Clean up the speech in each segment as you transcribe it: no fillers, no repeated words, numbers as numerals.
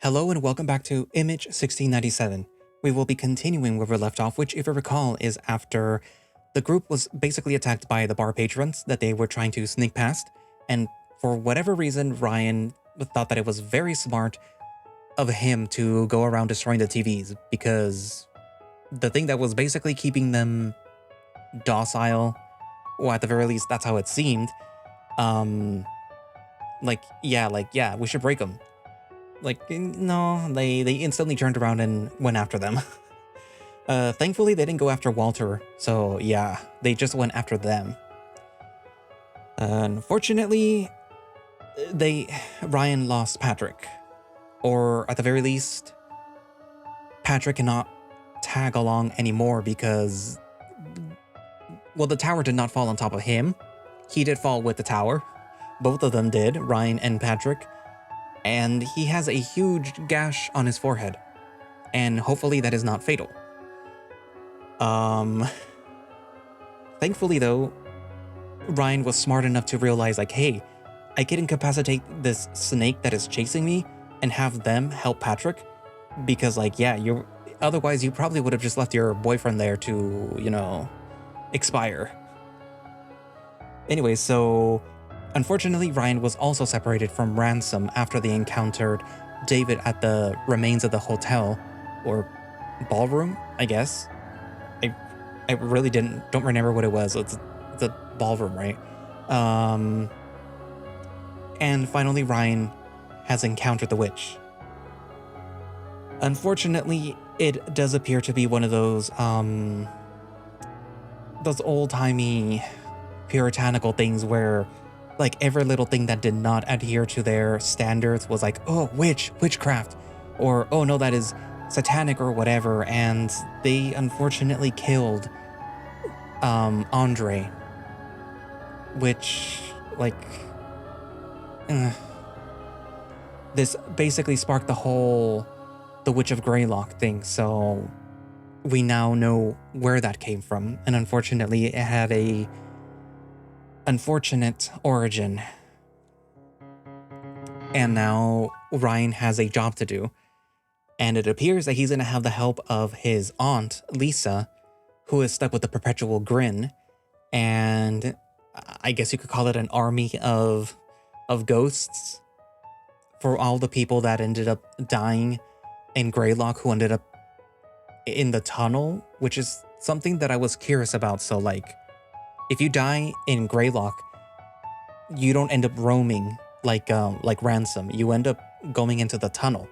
Hello and welcome back to Image 1697. We will be continuing where we left off, which, if you recall, is after the group was basically attacked by the bar patrons that they were trying to sneak past, and for whatever reason, Ryan thought that it was very smart of him to go around destroying the TVs, because the thing that was basically keeping them docile, or at the very least, that's how it seemed, we should break them. No, they instantly turned around and went after them. Thankfully, they didn't go after Walter, so yeah, they just went after them. Unfortunately, Ryan lost Patrick. Or at the very least, Patrick cannot tag along anymore because, well, the tower did not fall on top of him. He did fall with the tower. Both of them did, Ryan and Patrick. And he has a huge gash on his forehead. And hopefully that is not fatal. Thankfully though, Ryan was smart enough to realize, like, hey, I can incapacitate this snake that is chasing me and have them help Patrick. Because, otherwise you probably would have just left your boyfriend there to, expire. Anyway, so unfortunately, Ryan was also separated from Ransom after they encountered David at the remains of the hotel, or ballroom, I guess. I really don't remember what it was. It's the ballroom, right? And finally, Ryan has encountered the witch. Unfortunately, it does appear to be one of those old-timey puritanical things where, like, every little thing that did not adhere to their standards was like, oh, witchcraft, or oh no, that is satanic or whatever, and they unfortunately killed Andre, which, this basically sparked the Witch of Greylock thing, so we now know where that came from, and unfortunately it had a unfortunate origin. And now Ryan has a job to do, and it appears that he's going to have the help of his aunt, Lisa, who is stuck with a perpetual grin, and I guess you could call it an army of ghosts for all the people that ended up dying in Greylock, who ended up in the tunnel, which is something that I was curious about. So, if you die in Greylock, you don't end up roaming like Ransom. You end up going into the tunnel.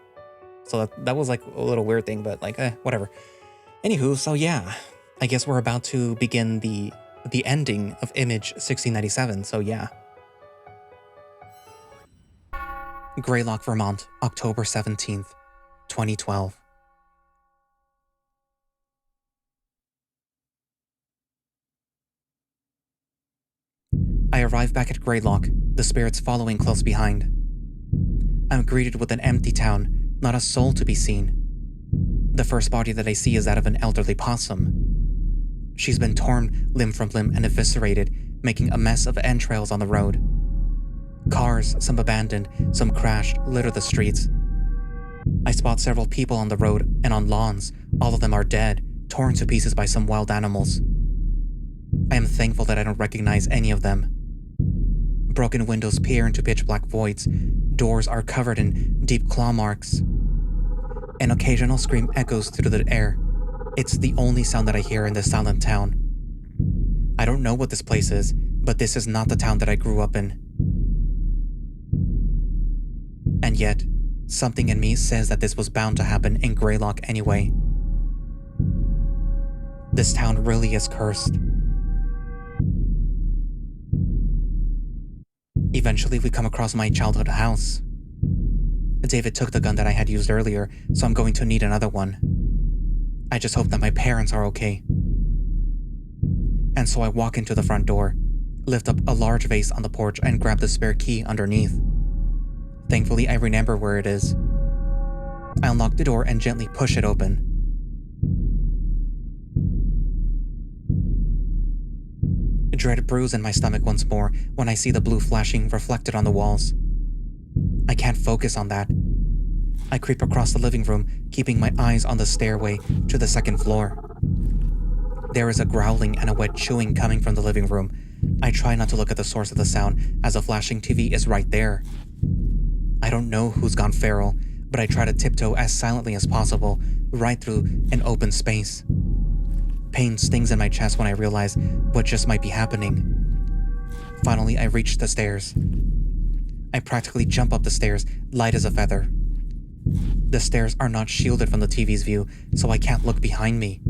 So that was a little weird thing, but whatever. Anywho, so yeah, I guess we're about to begin the ending of Image 1697, so yeah. Greylock, Vermont, October 17th, 2012. I arrive back at Greylock, the spirits following close behind. I'm greeted with an empty town, not a soul to be seen. The first body that I see is that of an elderly possum. She's been torn limb from limb and eviscerated, making a mess of entrails on the road. Cars, some abandoned, some crashed, litter the streets. I spot several people on the road and on lawns. All of them are dead, torn to pieces by some wild animals. I am thankful that I don't recognize any of them. Broken windows peer into pitch-black voids. Doors are covered in deep claw marks. An occasional scream echoes through the air. It's the only sound that I hear in this silent town. I don't know what this place is, but this is not the town that I grew up in. And yet, something in me says that this was bound to happen in Greylock anyway. This town really is cursed. Eventually, we come across my childhood house. David took the gun that I had used earlier, so I'm going to need another one. I just hope that my parents are okay. And so I walk into the front door, lift up a large vase on the porch, and grab the spare key underneath. Thankfully, I remember where it is. I unlock the door and gently push it open. Dread brews in my stomach once more when I see the blue flashing reflected on the walls. I can't focus on that. I creep across the living room, keeping my eyes on the stairway to the second floor. There is a growling and a wet chewing coming from the living room. I try not to look at the source of the sound, as a flashing TV is right there. I don't know who's gone feral, but I try to tiptoe as silently as possible, right through an open space. Pain stings in my chest when I realize what just might be happening. Finally, I reach the stairs. I practically jump up the stairs, light as a feather. The stairs are not shielded from the TV's view, so I can't look behind me.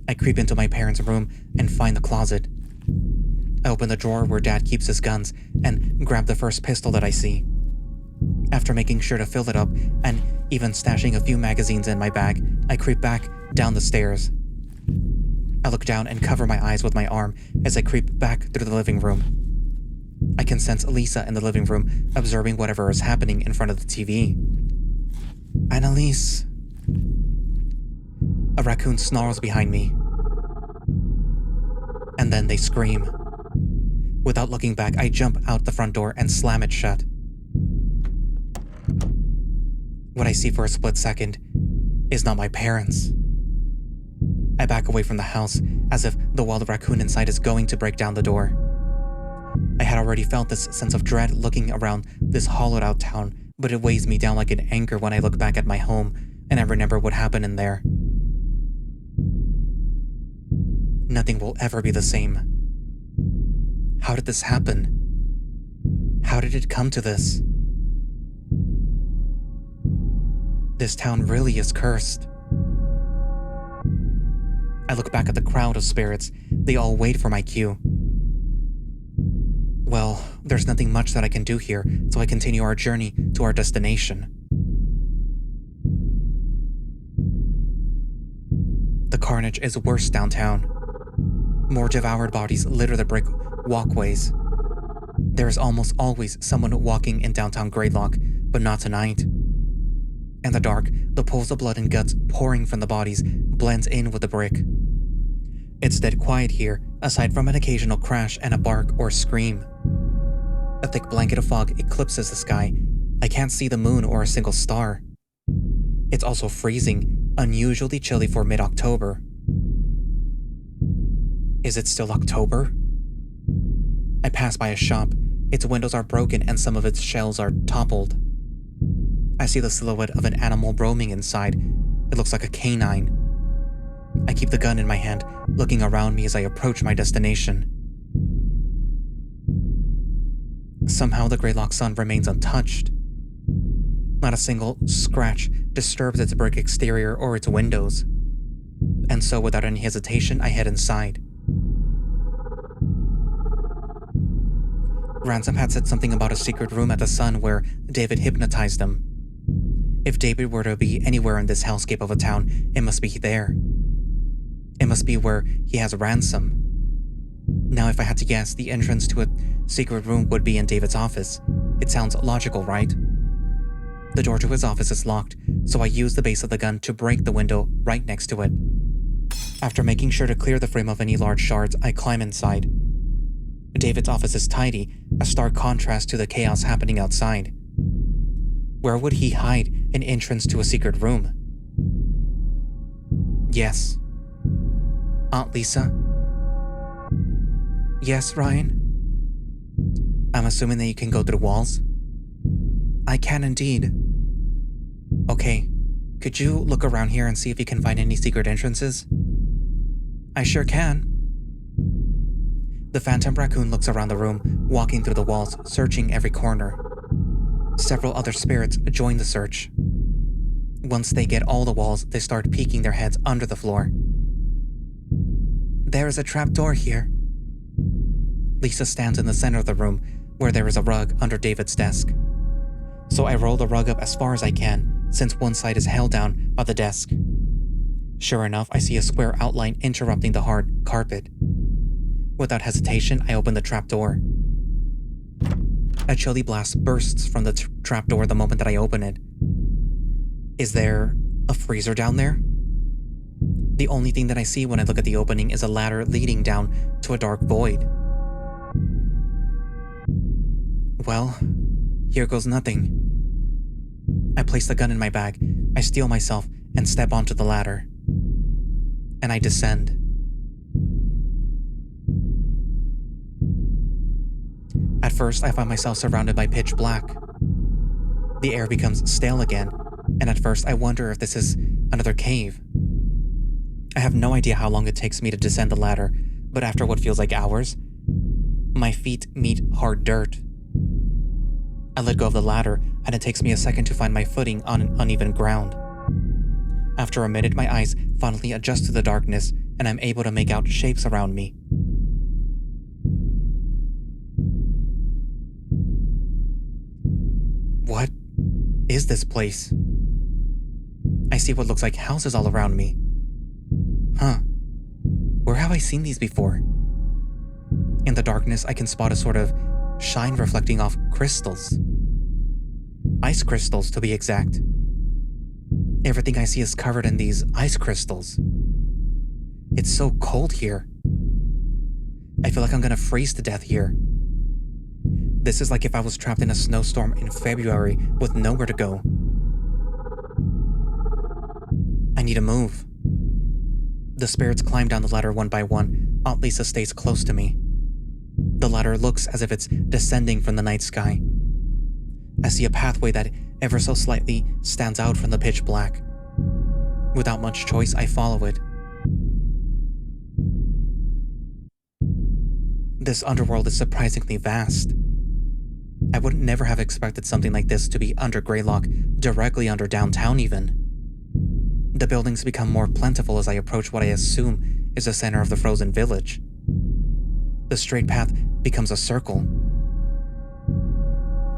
I creep into my parents' room and find the closet. I open the drawer where Dad keeps his guns and grab the first pistol that I see. After making sure to fill it up and even stashing a few magazines in my bag, I creep back down the stairs. I look down and cover my eyes with my arm as I creep back through the living room. I can sense Lisa in the living room, observing whatever is happening in front of the TV. Annalise. A raccoon snarls behind me. And then they scream. Without looking back, I jump out the front door and slam it shut. What I see for a split second is not my parents. I back away from the house, as if the wild raccoon inside is going to break down the door. I had already felt this sense of dread looking around this hollowed out town, but it weighs me down like an anchor when I look back at my home and I remember what happened in there. Nothing will ever be the same. How did this happen? How did it come to this? This town really is cursed. I look back at the crowd of spirits. They all wait for my cue. Well, there's nothing much that I can do here, so I continue our journey to our destination. The carnage is worse downtown. More devoured bodies litter the brick walkways. There is almost always someone walking in downtown Greylock, but not tonight. In the dark, the pools of blood and guts pouring from the bodies blends in with the brick. It's dead quiet here, aside from an occasional crash and a bark or scream. A thick blanket of fog eclipses the sky. I can't see the moon or a single star. It's also freezing, unusually chilly for mid-October. Is it still October? I pass by a shop. Its windows are broken and some of its shelves are toppled. I see the silhouette of an animal roaming inside. It looks like a canine. I keep the gun in my hand, looking around me as I approach my destination. Somehow the Greylock sun remains untouched. Not a single scratch disturbs its brick exterior or its windows. And so without any hesitation, I head inside. Ransom had said something about a secret room at the Sun where David hypnotized him. If David were to be anywhere in this hellscape of a town, it must be there. It must be where he has Ransom. Now, if I had to guess, the entrance to a secret room would be in David's office. It sounds logical, right? The door to his office is locked, so I use the base of the gun to break the window right next to it. After making sure to clear the frame of any large shards, I climb inside. David's office is tidy, a stark contrast to the chaos happening outside. Where would he hide an entrance to a secret room? Yes. Aunt Lisa? Yes, Ryan? I'm assuming that you can go through walls? I can indeed. Okay, could you look around here and see if you can find any secret entrances? I sure can. The phantom raccoon looks around the room, walking through the walls, searching every corner. Several other spirits join the search. Once they get all the walls, they start peeking their heads under the floor. There is a trapdoor here. Lisa stands in the center of the room, where there is a rug under David's desk. So I roll the rug up as far as I can, since one side is held down by the desk. Sure enough, I see a square outline interrupting the hard carpet. Without hesitation, I open the trapdoor. A chilly blast bursts from the trapdoor the moment that I open it. Is there a freezer down there? The only thing that I see when I look at the opening is a ladder leading down to a dark void. Well, here goes nothing. I place the gun in my bag, I steel myself and step onto the ladder. And I descend. At first, I find myself surrounded by pitch black. The air becomes stale again, and at first I wonder if this is another cave. I have no idea how long it takes me to descend the ladder, but after what feels like hours, my feet meet hard dirt. I let go of the ladder, and it takes me a second to find my footing on an uneven ground. After a minute, my eyes finally adjust to the darkness, and I'm able to make out shapes around me. What is this place? I see what looks like houses all around me. Where have I seen these before? In the darkness, I can spot a sort of shine reflecting off crystals. Ice crystals, to be exact. Everything I see is covered in these ice crystals. It's so cold here. I feel like I'm gonna freeze to death here. This is like if I was trapped in a snowstorm in February with nowhere to go. I need to move. The spirits climb down the ladder one by one. Aunt Lisa stays close to me. The ladder looks as if it's descending from the night sky. I see a pathway that ever so slightly stands out from the pitch black. Without much choice, I follow it. This underworld is surprisingly vast. I would never have expected something like this to be under Greylock, directly under downtown even. The buildings become more plentiful as I approach what I assume is the center of the frozen village. The straight path becomes a circle.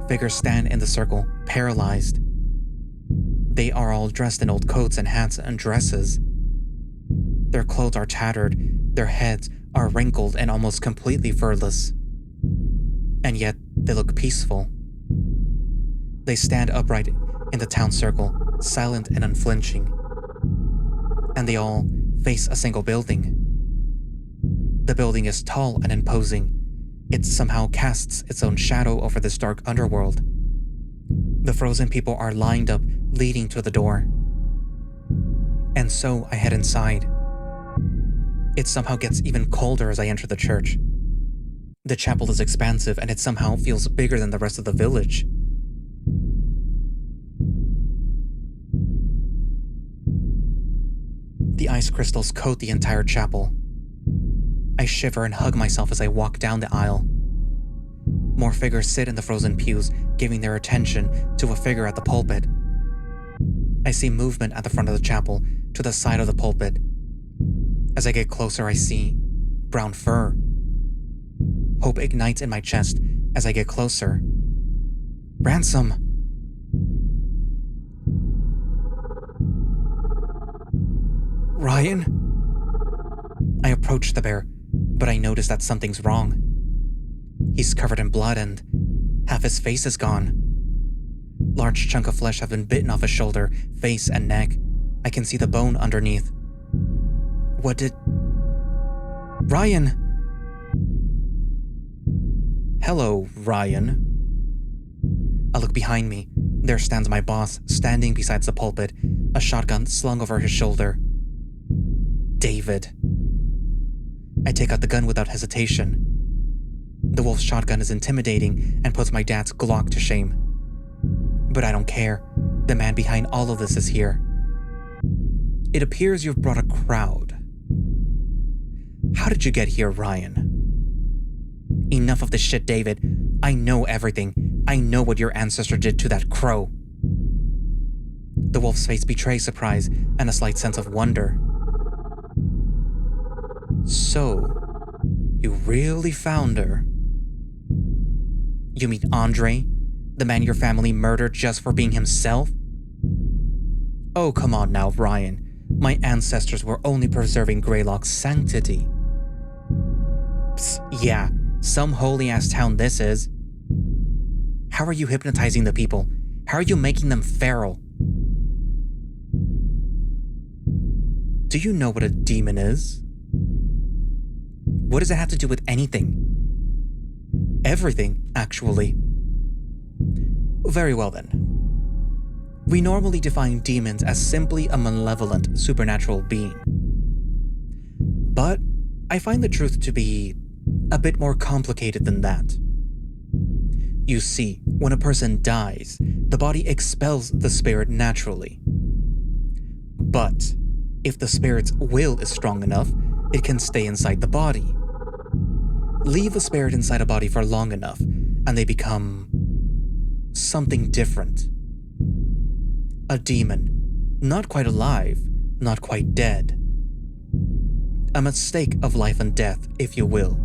Figures stand in the circle, paralyzed. They are all dressed in old coats and hats and dresses. Their clothes are tattered, their heads are wrinkled and almost completely furless. And yet, they look peaceful. They stand upright in the town circle, silent and unflinching. And they all face a single building. The building is tall and imposing. It somehow casts its own shadow over this dark underworld. The frozen people are lined up, leading to the door. And so I head inside. It somehow gets even colder as I enter the church. The chapel is expansive and it somehow feels bigger than the rest of the village. The ice crystals coat the entire chapel. I shiver and hug myself as I walk down the aisle. More figures sit in the frozen pews, giving their attention to a figure at the pulpit. I see movement at the front of the chapel, to the side of the pulpit. As I get closer, I see brown fur. Hope ignites in my chest as I get closer. Ransom! Ryan? I approach the bear, but I notice that something's wrong. He's covered in blood and half his face is gone. Large chunks of flesh have been bitten off his shoulder, face, and neck. I can see the bone underneath. What did... Ryan! Hello, Ryan. I look behind me. There stands my boss, standing beside the pulpit, a shotgun slung over his shoulder. David. I take out the gun without hesitation. The wolf's shotgun is intimidating and puts my dad's Glock to shame. But I don't care. The man behind all of this is here. It appears you've brought a crowd. How did you get here, Ryan? Enough of this shit, David. I know everything. I know what your ancestor did to that crow. The wolf's face betrays surprise and a slight sense of wonder. So, you really found her? You mean Andre, the man your family murdered just for being himself? Oh, come on now, Ryan. My ancestors were only preserving Greylock's sanctity. Psst, yeah, some holy-ass town this is. How are you hypnotizing the people? How are you making them feral? Do you know what a demon is? What does it have to do with anything? Everything, actually. Very well then. We normally define demons as simply a malevolent supernatural being. But I find the truth to be a bit more complicated than that. You see, when a person dies, the body expels the spirit naturally. But if the spirit's will is strong enough, it can stay inside the body. Leave a spirit inside a body for long enough, and they become something different. A demon, not quite alive, not quite dead. A mistake of life and death, if you will.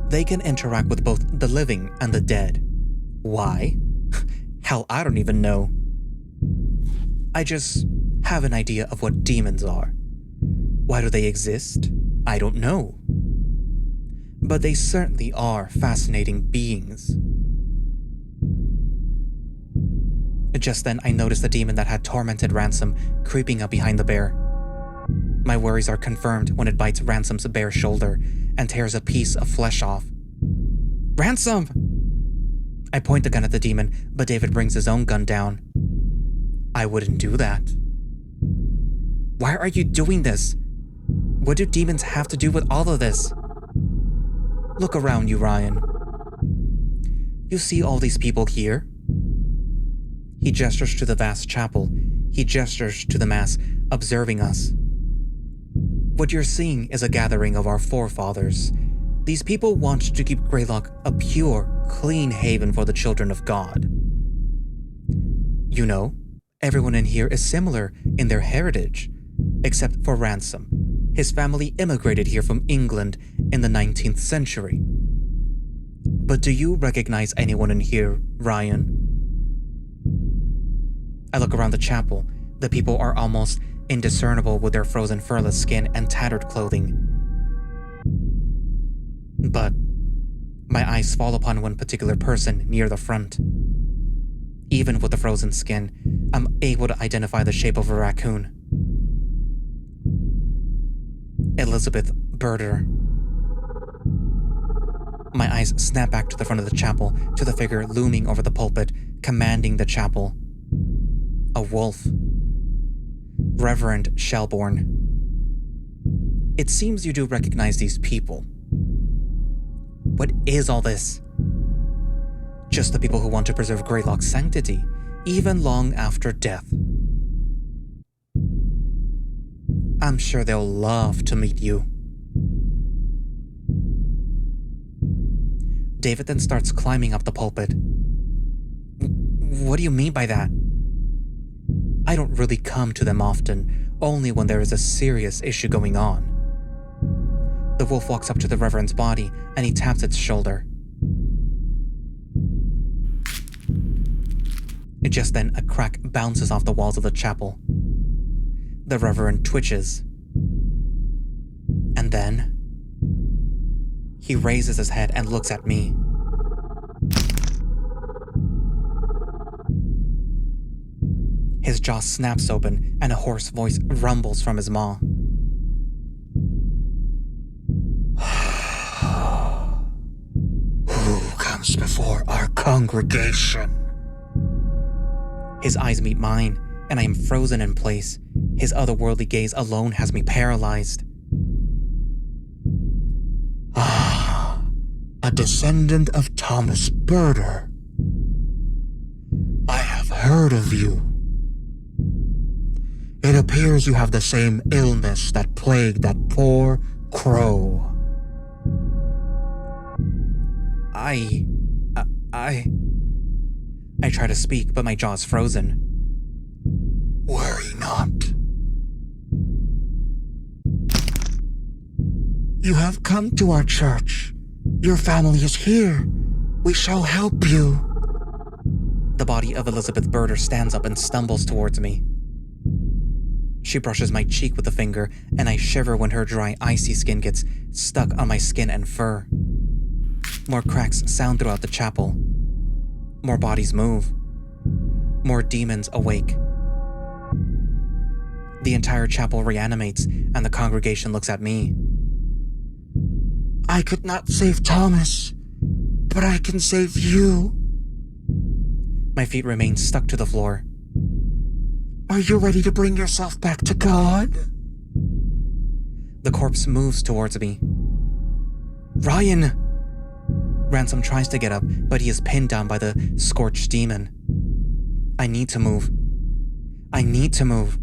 They can interact with both the living and the dead. Why? Hell, I don't even know. I just have an idea of what demons are. Why do they exist? I don't know. But they certainly are fascinating beings. Just then, I noticed the demon that had tormented Ransom creeping up behind the bear. My worries are confirmed when it bites Ransom's bare shoulder and tears a piece of flesh off. Ransom! I point the gun at the demon, but David brings his own gun down. I wouldn't do that. Why are you doing this? What do demons have to do with all of this? Look around you, Ryan. You see all these people here? He gestures to the vast chapel. He gestures to the mass, observing us. What you're seeing is a gathering of our forefathers. These people want to keep Greylock a pure, clean haven for the children of God. You know, everyone in here is similar in their heritage, except for Ransom. His family immigrated here from England in the 19th century. But do you recognize anyone in here, Ryan? I look around the chapel. The people are almost indiscernible with their frozen furless skin and tattered clothing. But my eyes fall upon one particular person near the front. Even with the frozen skin, I'm able to identify the shape of a raccoon. Elizabeth Berder. My eyes snap back to the front of the chapel, to the figure looming over the pulpit, commanding the chapel. A wolf. Reverend Shelbourne. It seems you do recognize these people. What is all this? Just the people who want to preserve Greylock's sanctity, even long after death. I'm sure they'll love to meet you. David then starts climbing up the pulpit. What do you mean by that? I don't really come to them often, only when there is a serious issue going on. The wolf walks up to the Reverend's body and he taps its shoulder. Just then, a crack bounces off the walls of the chapel. The Reverend twitches. And then, he raises his head and looks at me. His jaw snaps open and a hoarse voice rumbles from his maw. Who comes before our congregation? His eyes meet mine, and I am frozen in place. His otherworldly gaze alone has me paralyzed. A descendant of Thomas Berder. I have heard of you. It appears you have the same illness that plagued that poor crow. I try to speak, but my jaw's frozen. Worry not. You have come to our church. Your family is here. We shall help you. The body of Elizabeth Berder stands up and stumbles towards me. She brushes my cheek with a finger, and I shiver when her dry, icy skin gets stuck on my skin and fur. More cracks sound throughout the chapel. More bodies move. More demons awake. The entire chapel reanimates, and the congregation looks at me. I could not save Thomas, but I can save you. My feet remain stuck to the floor. Are you ready to bring yourself back to God? The corpse moves towards me. Ryan! Ransom tries to get up, but he is pinned down by the scorched demon. I need to move. I need to move.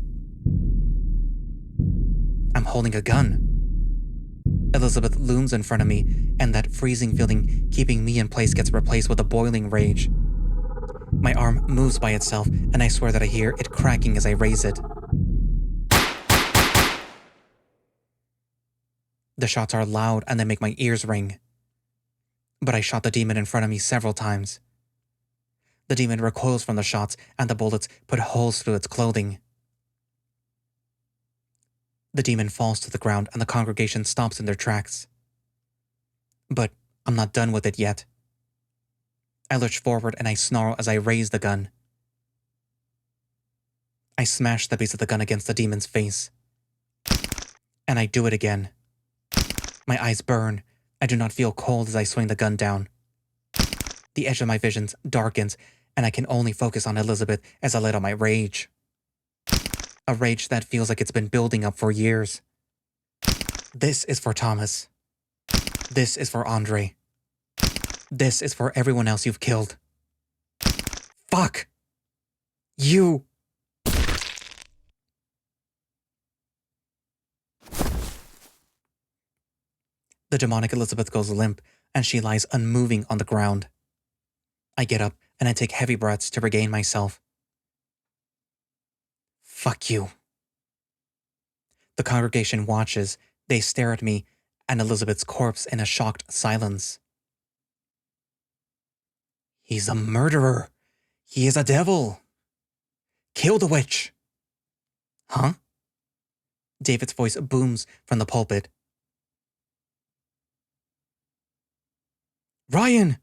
I'm holding a gun. Elizabeth looms in front of me, and that freezing feeling keeping me in place gets replaced with a boiling rage. My arm moves by itself, and I swear that I hear it cracking as I raise it. The shots are loud and they make my ears ring. But I shot the demon in front of me several times. The demon recoils from the shots, and the bullets put holes through its clothing. The demon falls to the ground, and the congregation stops in their tracks. But I'm not done with it yet. I lurch forward and I snarl as I raise the gun. I smash the base of the gun against the demon's face. And I do it again. My eyes burn. I do not feel cold as I swing the gun down. The edge of my visions darkens, and I can only focus on Elizabeth as I let out my rage. A rage that feels like it's been building up for years. This is for Thomas. This is for Andre. This is for everyone else you've killed. Fuck! You! The demonic Elizabeth goes limp, and she lies unmoving on the ground. I get up, and I take heavy breaths to regain myself. Fuck you. The congregation watches. They stare at me and Elizabeth's corpse in a shocked silence. He's a murderer. He is a devil. Kill the witch. Huh? David's voice booms from the pulpit. Ryan!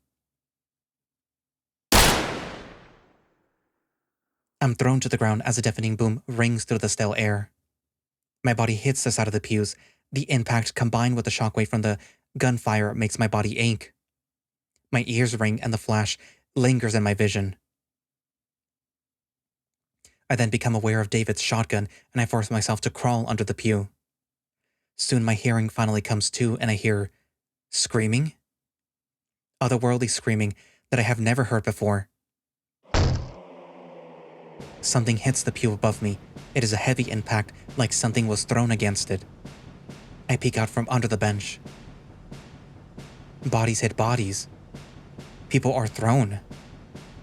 I'm thrown to the ground as a deafening boom rings through the stale air. My body hits the side of the pews. The impact combined with the shockwave from the gunfire makes my body ache. My ears ring and the flash lingers in my vision. I then become aware of David's shotgun and I force myself to crawl under the pew. Soon my hearing finally comes to and I hear screaming. Otherworldly screaming that I have never heard before. Something hits the pew above me. It is a heavy impact, like something was thrown against it. I peek out from under the bench. Bodies hit bodies. People are thrown.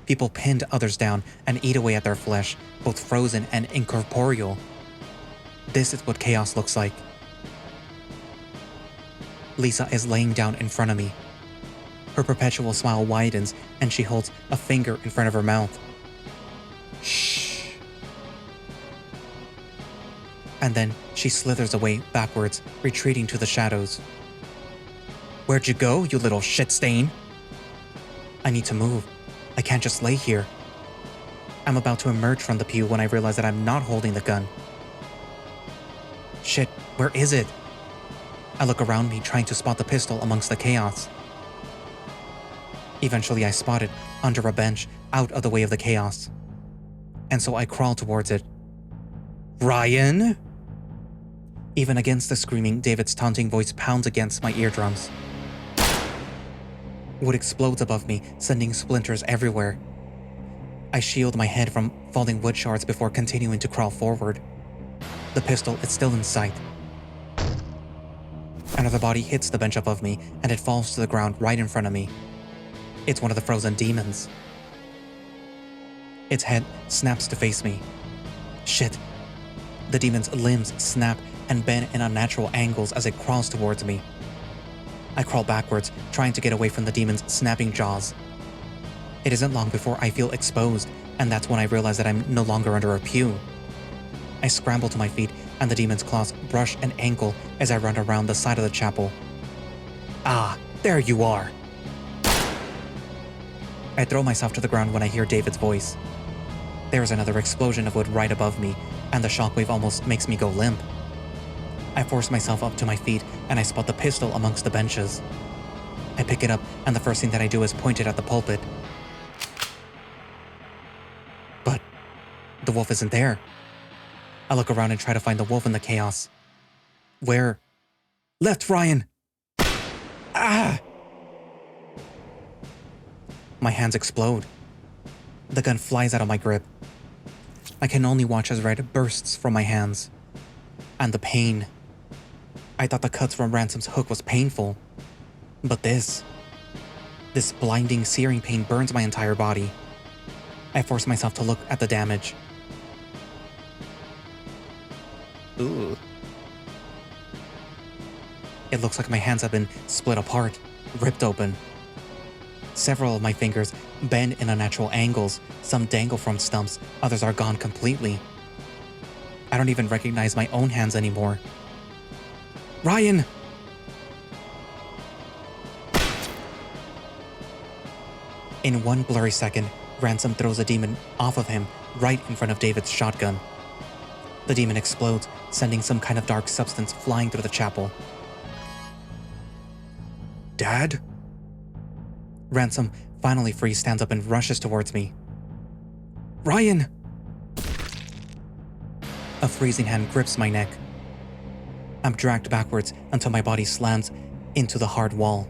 People pinned others down and eat away at their flesh, both frozen and incorporeal. This is what chaos looks like. Lisa is laying down in front of me. Her perpetual smile widens and she holds a finger in front of her mouth. Shh. And then she slithers away backwards, retreating to the shadows. Where'd you go, you little shit stain? I need to move. I can't just lay here. I'm about to emerge from the pew when I realize that I'm not holding the gun. Shit, where is it? I look around me trying to spot the pistol amongst the chaos. Eventually I spot it under a bench out of the way of the chaos. And so I crawl towards it. Ryan? Even against the screaming, David's taunting voice pounds against my eardrums. Wood explodes above me, sending splinters everywhere. I shield my head from falling wood shards before continuing to crawl forward. The pistol is still in sight. Another body hits the bench above me, and it falls to the ground right in front of me. It's one of the frozen demons. Its head snaps to face me. Shit. The demon's limbs snap and bend in unnatural angles as it crawls towards me. I crawl backwards, trying to get away from the demon's snapping jaws. It isn't long before I feel exposed, and that's when I realize that I'm no longer under a pew. I scramble to my feet, and the demon's claws brush an ankle as I run around the side of the chapel. Ah, there you are! I throw myself to the ground when I hear David's voice. There is another explosion of wood right above me, and the shockwave almost makes me go limp. I force myself up to my feet, and I spot the pistol amongst the benches. I pick it up, and the first thing that I do is point it at the pulpit. But the wolf isn't there. I look around and try to find the wolf in the chaos. Where? Left, Ryan! Ah! My hands explode. The gun flies out of my grip. I can only watch as red bursts from my hands. And the pain. I thought the cuts from Ransom's hook was painful. But this blinding, searing pain burns my entire body. I force myself to look at the damage. Ooh. It looks like my hands have been split apart, ripped open. Several of my fingers bend in unnatural angles, some dangle from stumps, others are gone completely. I don't even recognize my own hands anymore. Ryan! In one blurry second, Ransom throws a demon off of him, right in front of David's shotgun. The demon explodes, sending some kind of dark substance flying through the chapel. Dad? Ransom, finally free, stands up and rushes towards me. Ryan! A freezing hand grips my neck. I'm dragged backwards until my body slams into the hard wall.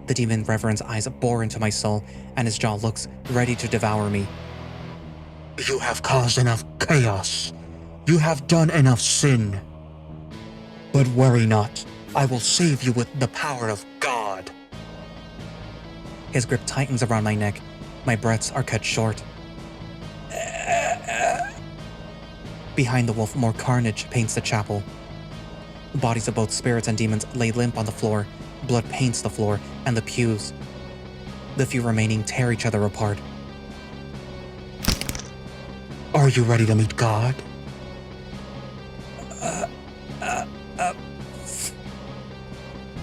The demon Reverend's eyes bore into my soul, and his jaw looks ready to devour me. You have caused enough chaos. You have done enough sin. But worry not. I will save you with the power of God. His grip tightens around my neck. My breaths are cut short. Behind the wolf, more carnage paints the chapel. Bodies of both spirits and demons lay limp on the floor. Blood paints the floor and the pews. The few remaining tear each other apart. Are you ready to meet God?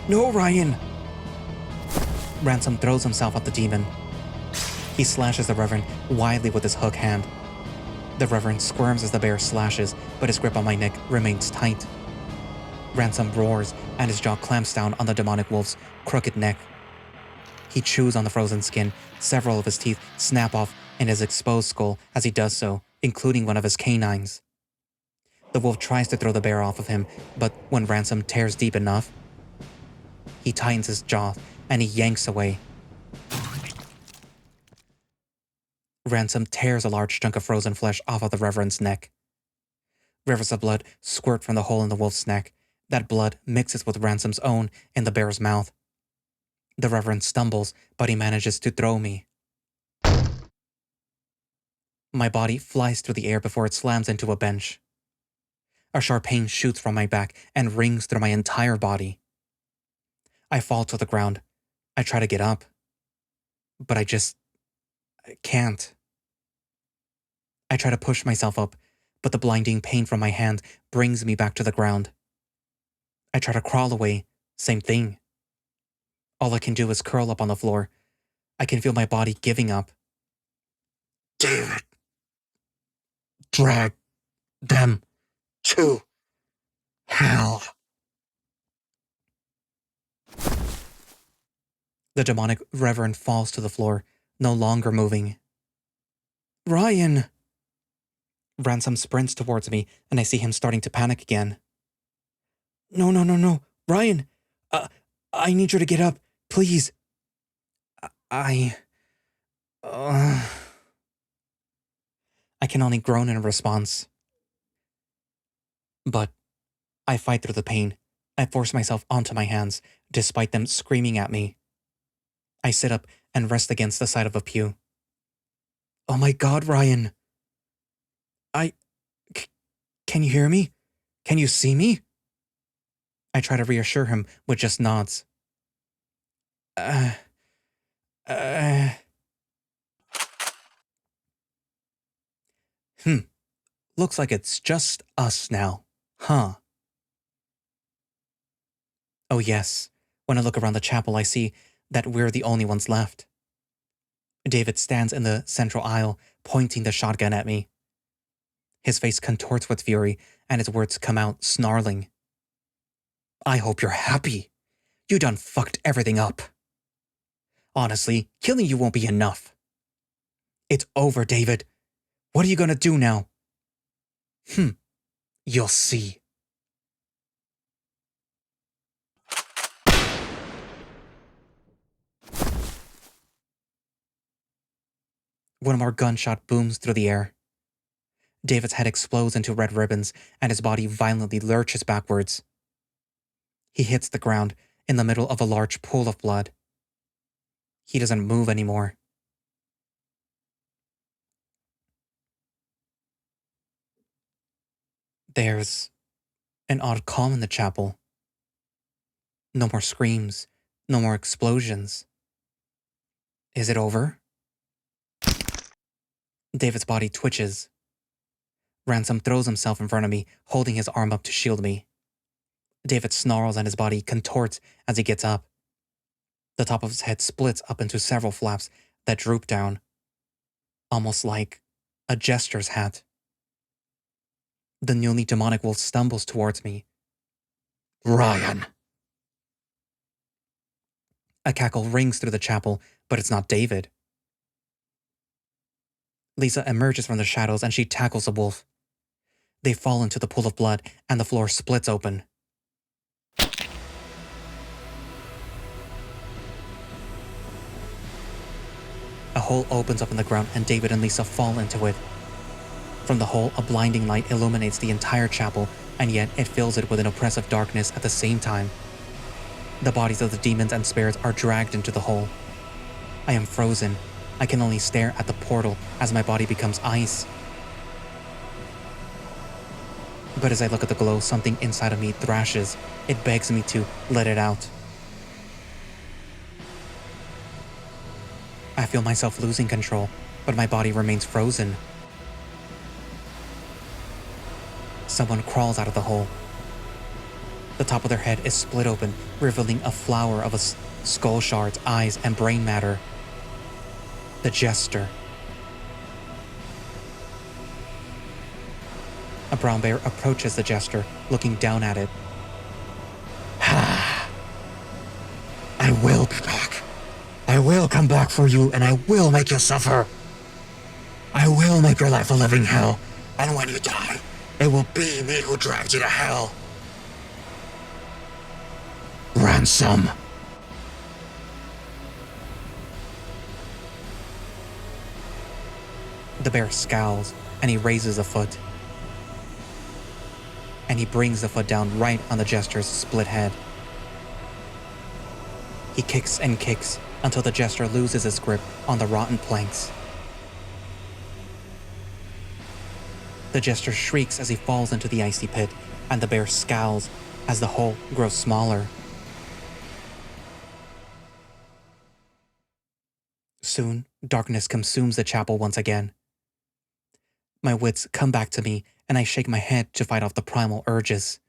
No, Ryan! Ransom throws himself at the demon. He slashes the Reverend wildly with his hook hand. The Reverend squirms as the bear slashes, but his grip on my neck remains tight. Ransom roars, and his jaw clamps down on the demonic wolf's crooked neck. He chews on the frozen skin. Several of his teeth snap off in his exposed skull as he does so, including one of his canines. The wolf tries to throw the bear off of him, but when Ransom tears deep enough, he tightens his jaw and he yanks away. Ransom tears a large chunk of frozen flesh off of the Reverend's neck. Rivers of blood squirt from the hole in the wolf's neck. That blood mixes with Ransom's own in the bear's mouth. The Reverend stumbles, but he manages to throw me. My body flies through the air before it slams into a bench. A sharp pain shoots from my back and rings through my entire body. I fall to the ground. I try to get up, but I can't. I try to push myself up, but the blinding pain from my hand brings me back to the ground. I try to crawl away, same thing. All I can do is curl up on the floor. I can feel my body giving up. David, drag them to hell. The demonic Reverend falls to the floor, no longer moving. Ryan! Ransom sprints towards me, and I see him starting to panic again. No. Ryan! I need you to get up, please. I can only groan in response. But I fight through the pain. I force myself onto my hands, despite them screaming at me. I sit up and rest against the side of a pew. Oh my God, Ryan. Can you hear me? Can you see me? I try to reassure him with just nods. Looks like it's just us now, huh? Oh yes, when I look around the chapel I see that we're the only ones left. David stands in the central aisle, pointing the shotgun at me. His face contorts with fury, and his words come out snarling. I hope you're happy. You done fucked everything up. Honestly, killing you won't be enough. It's over, David. What are you gonna do now? You'll see. One more gunshot booms through the air. David's head explodes into red ribbons, and his body violently lurches backwards. He hits the ground in the middle of a large pool of blood. He doesn't move anymore. There's an odd calm in the chapel. No more screams, no more explosions. Is it over? David's body twitches. Ransom throws himself in front of me, holding his arm up to shield me. David snarls and his body contorts as he gets up. The top of his head splits up into several flaps that droop down, almost like a jester's hat. The newly demonic wolf stumbles towards me. Ryan! A cackle rings through the chapel, but it's not David. Lisa emerges from the shadows and she tackles the wolf. They fall into the pool of blood and the floor splits open. A hole opens up in the ground and David and Lisa fall into it. From the hole, a blinding light illuminates the entire chapel, and yet it fills it with an oppressive darkness at the same time. The bodies of the demons and spirits are dragged into the hole. I am frozen. I can only stare at the portal as my body becomes ice. But as I look at the glow, something inside of me thrashes. It begs me to let it out. I feel myself losing control, but my body remains frozen. Someone crawls out of the hole. The top of their head is split open, revealing a flower of skull shards, eyes, and brain matter. The Jester. A brown bear approaches the Jester, looking down at it. I will be back. I will come back for you, and I will make you suffer. I will make your life a living hell, and when you die, it will be me who drives you to hell. Ransom. The bear scowls, and he raises a foot. And he brings the foot down right on the Jester's split head. He kicks and kicks until the Jester loses his grip on the rotten planks. The Jester shrieks as he falls into the icy pit, and the bear scowls as the hole grows smaller. Soon, darkness consumes the chapel once again. My wits come back to me, and I shake my head to fight off the primal urges.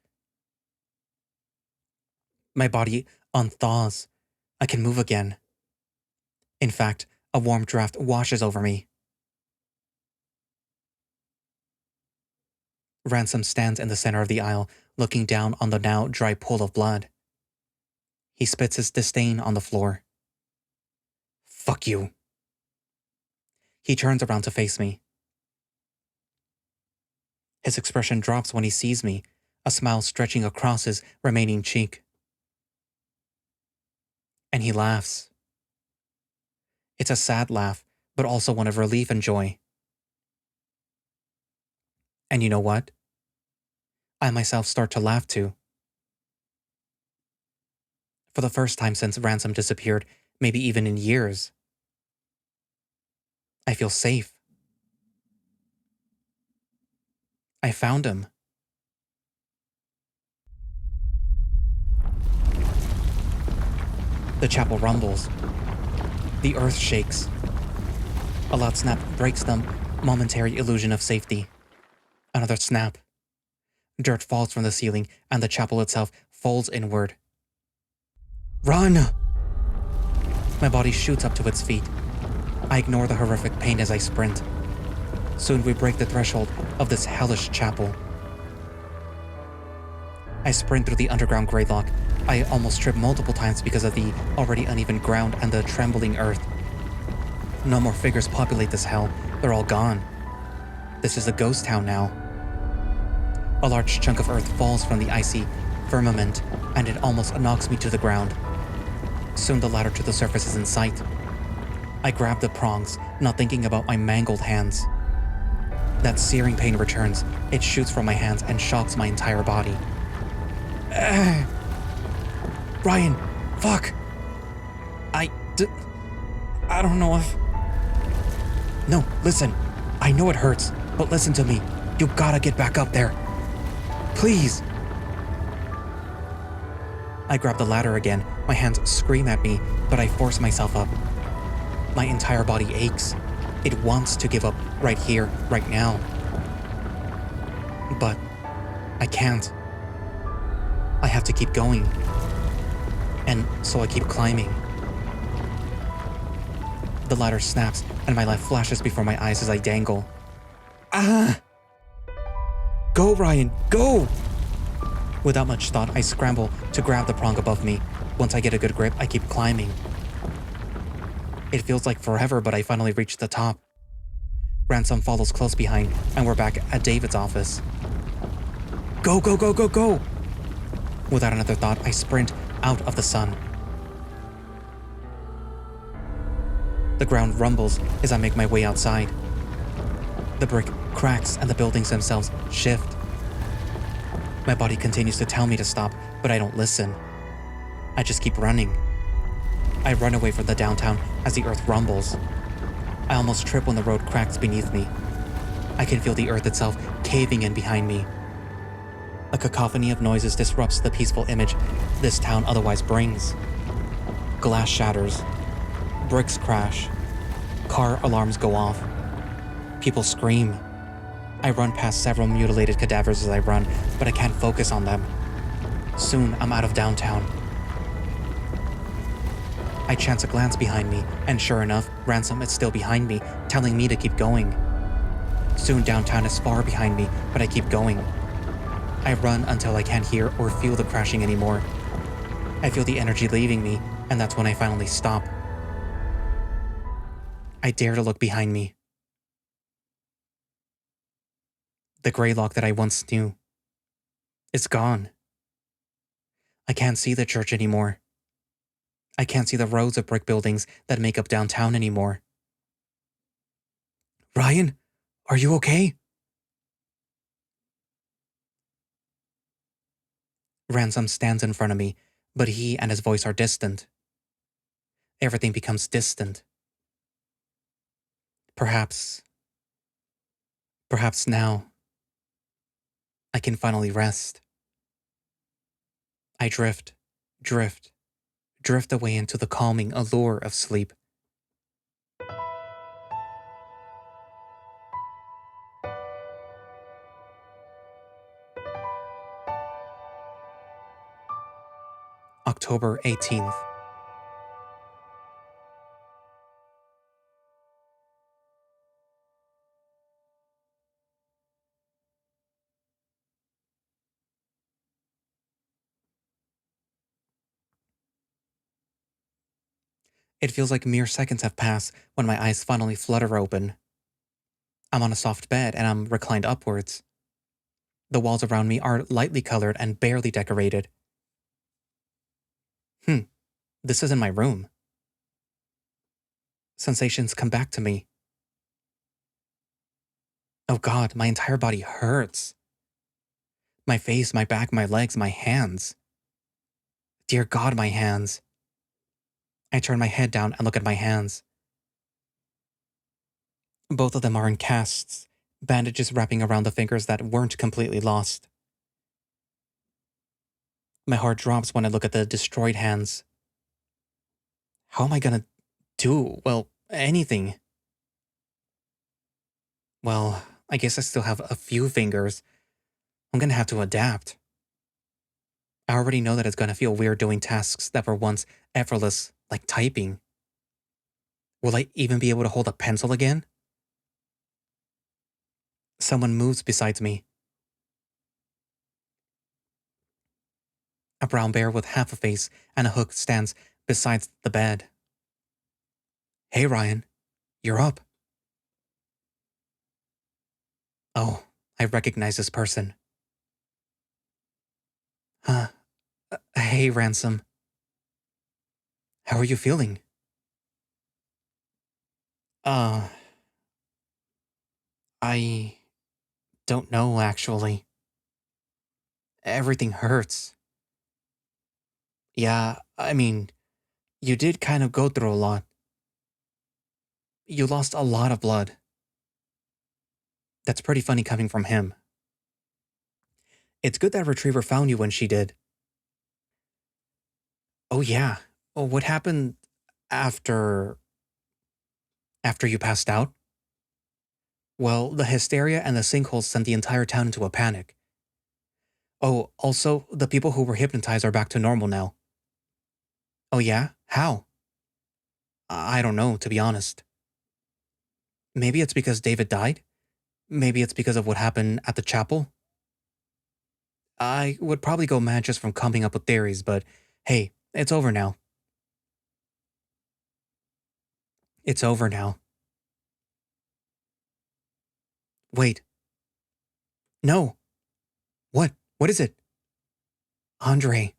My body unthaws. I can move again. In fact, a warm draft washes over me. Ransom stands in the center of the aisle, looking down on the now dry pool of blood. He spits his disdain on the floor. Fuck you. He turns around to face me. His expression drops when he sees me, a smile stretching across his remaining cheek. And he laughs. It's a sad laugh, but also one of relief and joy. And you know what? I myself start to laugh too. For the first time since Ransom disappeared, maybe even in years, I feel safe. I found him. The chapel rumbles. The earth shakes. A loud snap breaks the momentary illusion of safety. Another snap. Dirt falls from the ceiling, and the chapel itself folds inward. Run! My body shoots up to its feet. I ignore the horrific pain as I sprint. Soon we break the threshold of this hellish chapel. I sprint through the underground Greylock. I almost trip multiple times because of the already uneven ground and the trembling earth. No more figures populate this hell. They're all gone. This is a ghost town now. A large chunk of earth falls from the icy firmament, and it almost knocks me to the ground. Soon the ladder to the surface is in sight. I grab the prongs, not thinking about my mangled hands. That searing pain returns. It shoots from my hands and shocks my entire body. Ryan, fuck! I don't know if... No, listen. I know it hurts, but listen to me. You gotta get back up there. Please. I grab the ladder again. My hands scream at me, but I force myself up. My entire body aches. It wants to give up right here, right now. But I can't. I have to keep going. And so I keep climbing. The ladder snaps, and my life flashes before my eyes as I dangle. Ah! Go, Ryan, go! Without much thought, I scramble to grab the prong above me. Once I get a good grip, I keep climbing. It feels like forever, but I finally reach the top. Ransom follows close behind, and we're back at David's office. Go, go, go, go, go! Without another thought, I sprint out of the sun. The ground rumbles as I make my way outside. The brick cracks and the buildings themselves shift. My body continues to tell me to stop, but I don't listen. I just keep running. I run away from the downtown as the earth rumbles. I almost trip when the road cracks beneath me. I can feel the earth itself caving in behind me. A cacophony of noises disrupts the peaceful image this town otherwise brings. Glass shatters. Bricks crash. Car alarms go off. People scream. I run past several mutilated cadavers as I run, but I can't focus on them. Soon, I'm out of downtown. I chance a glance behind me, and sure enough, Ransom is still behind me, telling me to keep going. Soon downtown is far behind me, but I keep going. I run until I can't hear or feel the crashing anymore. I feel the energy leaving me, and that's when I finally stop. I dare to look behind me. The Greylock that I once knew. It's gone. I can't see the church anymore. I can't see the rows of brick buildings that make up downtown anymore. Ryan, are you okay? Ransom stands in front of me, but he and his voice are distant. Everything becomes distant. Perhaps now, I can finally rest. I drift away into the calming allure of sleep. October 18th. It feels like mere seconds have passed when my eyes finally flutter open. I'm on a soft bed and I'm reclined upwards. The walls around me are lightly colored and barely decorated. This isn't my room. Sensations come back to me. Oh God, my entire body hurts. My face, my back, my legs, my hands. Dear God, my hands. I turn my head down and look at my hands. Both of them are in casts, bandages wrapping around the fingers that weren't completely lost. My heart drops when I look at the destroyed hands. How am I gonna do, well, anything? Well, I guess I still have a few fingers. I'm gonna have to adapt. I already know that it's gonna feel weird doing tasks that were once effortless, like typing. Will I even be able to hold a pencil again? Someone moves beside me. A brown bear with half a face and a hook stands beside the bed. Hey, Ryan. You're up. Oh, I recognize this person. Huh. Hey, Ransom. How are you feeling? Uh, I don't know, actually. Everything hurts. Yeah, I mean, you did kind of go through a lot. You lost a lot of blood. That's pretty funny coming from him. It's good that Retriever found you when she did. Oh, yeah. Oh, what happened after you passed out? Well, the hysteria and the sinkholes sent the entire town into a panic. Oh, also, the people who were hypnotized are back to normal now. Oh, yeah? How? I don't know, to be honest. Maybe it's because David died? Maybe it's because of what happened at the chapel? I would probably go mad just from coming up with theories, but hey, it's over now. It's over now. Wait. No. What? What is it? Andre.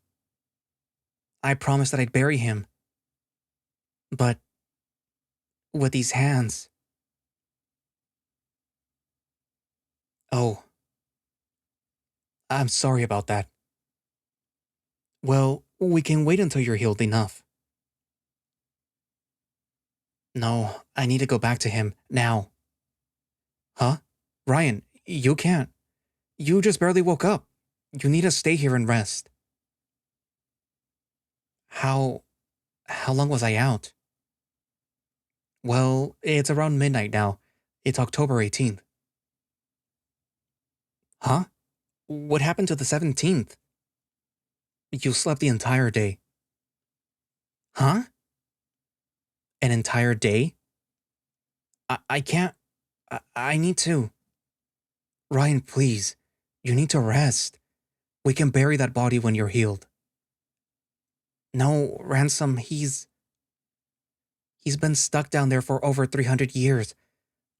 I promised that I'd bury him. But with these hands. Oh, I'm sorry about that. Well, we can wait until you're healed enough. No, I need to go back to him now. Huh? Ryan, you can't. You just barely woke up. You need to stay here and rest. How long was I out? Well, it's around midnight now. It's October 18th. Huh? What happened to the 17th? You slept the entire day. Huh? An entire day? I can't. I need to. Ryan, please. You need to rest. We can bury that body when you're healed. No, Ransom, he's been stuck down there for over 300 years.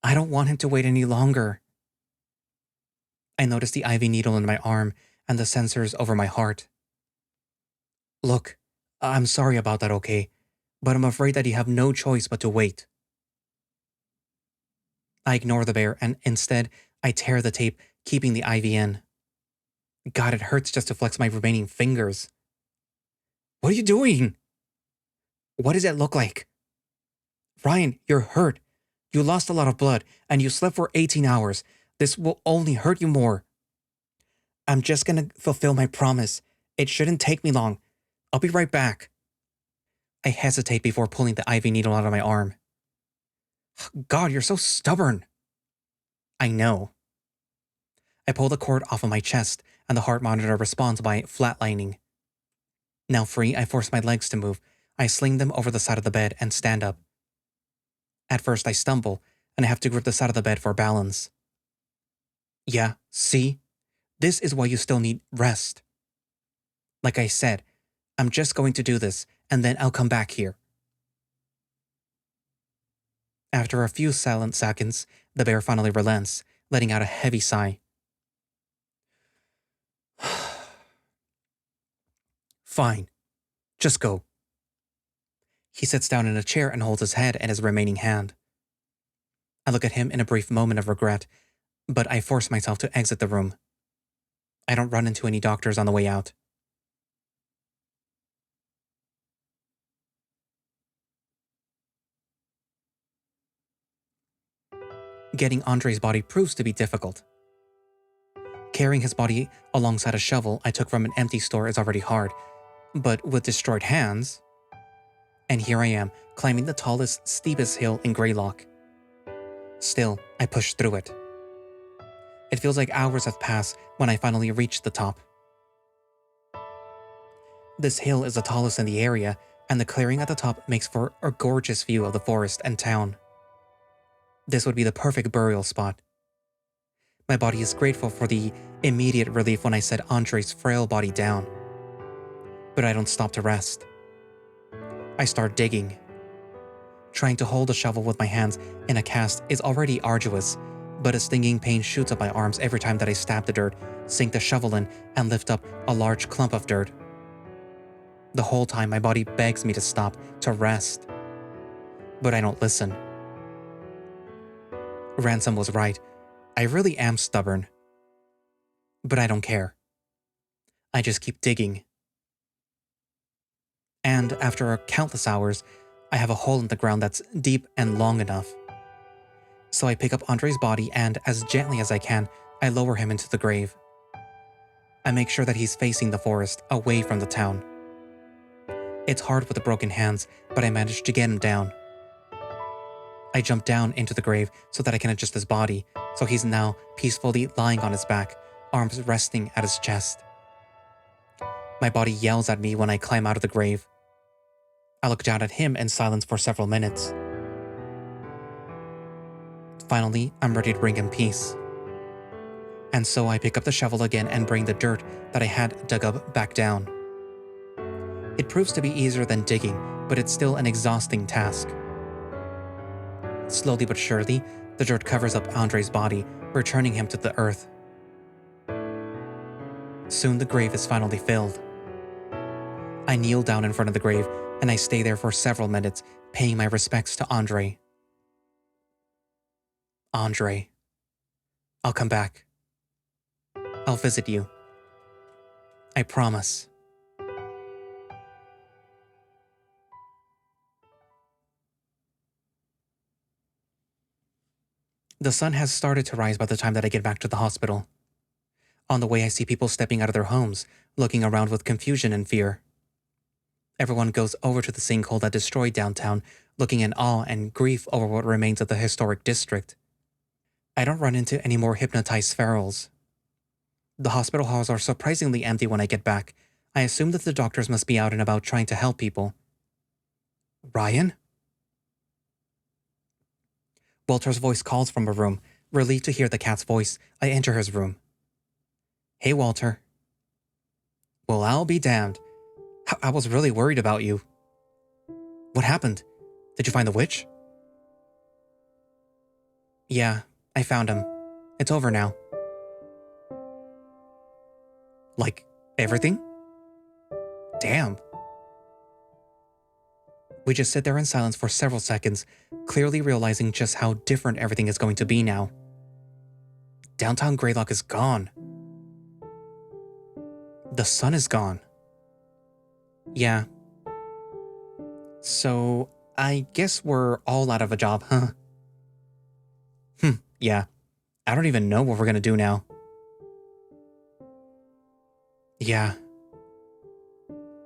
I don't want him to wait any longer. I noticed the IV needle in my arm and the sensors over my heart. Look, I'm sorry about that, okay? But I'm afraid that you have no choice but to wait. I ignore the bear and instead I tear the tape, keeping the IV in. God, it hurts just to flex my remaining fingers. What are you doing? What does it look like? Ryan, you're hurt. You lost a lot of blood and you slept for 18 hours. This will only hurt you more. I'm just gonna fulfill my promise. It shouldn't take me long. I'll be right back. I hesitate before pulling the IV needle out of my arm. God, you're so stubborn. I know. I pull the cord off of my chest and the heart monitor responds by flatlining. Now free, I force my legs to move. I sling them over the side of the bed and stand up. At first I stumble and I have to grip the side of the bed for balance. Yeah, see? This is why you still need rest. Like I said, I'm just going to do this and then I'll come back here. After a few silent seconds, the bear finally relents, letting out a heavy sigh. Fine. Just go. He sits down in a chair and holds his head in his remaining hand. I look at him in a brief moment of regret, but I force myself to exit the room. I don't run into any doctors on the way out. Getting Andre's body proves to be difficult. Carrying his body alongside a shovel I took from an empty store is already hard, but with destroyed hands... And here I am, climbing the tallest, steepest hill in Greylock. Still, I push through it. It feels like hours have passed when I finally reach the top. This hill is the tallest in the area, and the clearing at the top makes for a gorgeous view of the forest and town. This would be the perfect burial spot. My body is grateful for the immediate relief when I set Andre's frail body down. But I don't stop to rest. I start digging. Trying to hold a shovel with my hands in a cast is already arduous, but a stinging pain shoots up my arms every time that I stab the dirt, sink the shovel in, and lift up a large clump of dirt. The whole time my body begs me to stop, to rest. But I don't listen. Ransom was right. I really am stubborn. But I don't care. I just keep digging. And after countless hours, I have a hole in the ground that's deep and long enough. So I pick up Andre's body and, as gently as I can, I lower him into the grave. I make sure that he's facing the forest, away from the town. It's hard with the broken hands, but I manage to get him down. I jump down into the grave so that I can adjust his body, so he's now peacefully lying on his back, arms resting at his chest. My body yells at me when I climb out of the grave. I look down at him in silence for several minutes. Finally, I'm ready to bring him peace. And so I pick up the shovel again and bring the dirt that I had dug up back down. It proves to be easier than digging, but it's still an exhausting task. Slowly but surely, the dirt covers up Andre's body, returning him to the earth. Soon the grave is finally filled. I kneel down in front of the grave, and I stay there for several minutes, paying my respects to Andre. Andre, I'll come back. I'll visit you. I promise. The sun has started to rise by the time that I get back to the hospital. On the way, I see people stepping out of their homes, looking around with confusion and fear. Everyone goes over to the sinkhole that destroyed downtown, looking in awe and grief over what remains of the historic district. I don't run into any more hypnotized ferals. The hospital halls are surprisingly empty when I get back. I assume that the doctors must be out and about trying to help people. Ryan? Walter's voice calls from a room. Relieved to hear the cat's voice, I enter his room. Hey, Walter. Well, I'll be damned. I was really worried about you. What happened? Did you find the witch? Yeah, I found him. It's over now. Like, everything? Damn. We just sit there in silence for several seconds, clearly realizing just how different everything is going to be now. Downtown Greylock is gone. The sun is gone. Yeah. So, I guess we're all out of a job, huh? Yeah. I don't even know what we're gonna do now. Yeah.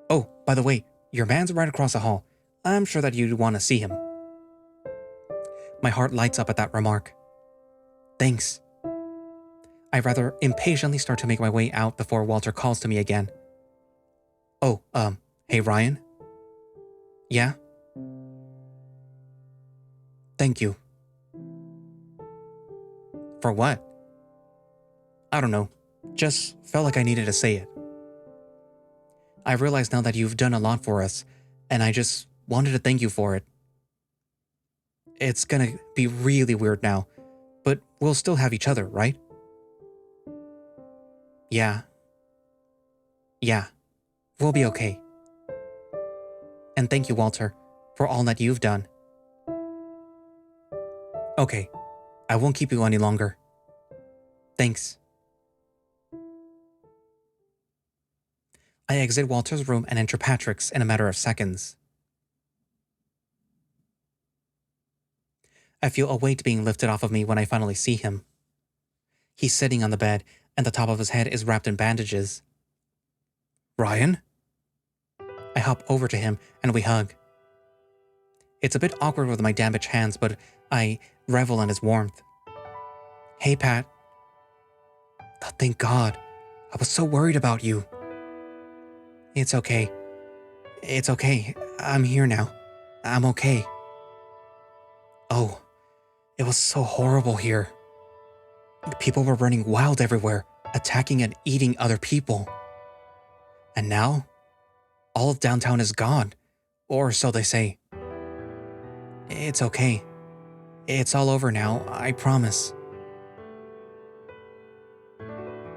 Oh, by the way, your man's right across the hall. I'm sure that you'd want to see him. My heart lights up at that remark. Thanks. I rather impatiently start to make my way out before Walter calls to me again. Oh, hey Ryan? Yeah? Thank you. For what? I don't know. Just felt like I needed to say it. I realize now that you've done a lot for us, and I just wanted to thank you for it. It's gonna be really weird now, but we'll still have each other, right? Yeah. Yeah. We'll be okay. And thank you, Walter, for all that you've done. Okay. I won't keep you any longer. Thanks. I exit Walter's room and enter Patrick's in a matter of seconds. I feel a weight being lifted off of me when I finally see him. He's sitting on the bed, and the top of his head is wrapped in bandages. Ryan? I hop over to him, and we hug. It's a bit awkward with my damaged hands, but I revel in his warmth. Hey, Pat. Oh, thank God. I was so worried about you. It's okay. It's okay. I'm here now. I'm okay. Oh, it was so horrible here. People were running wild everywhere, attacking and eating other people. And now, all of downtown is gone, or so they say. It's okay. It's all over now, I promise.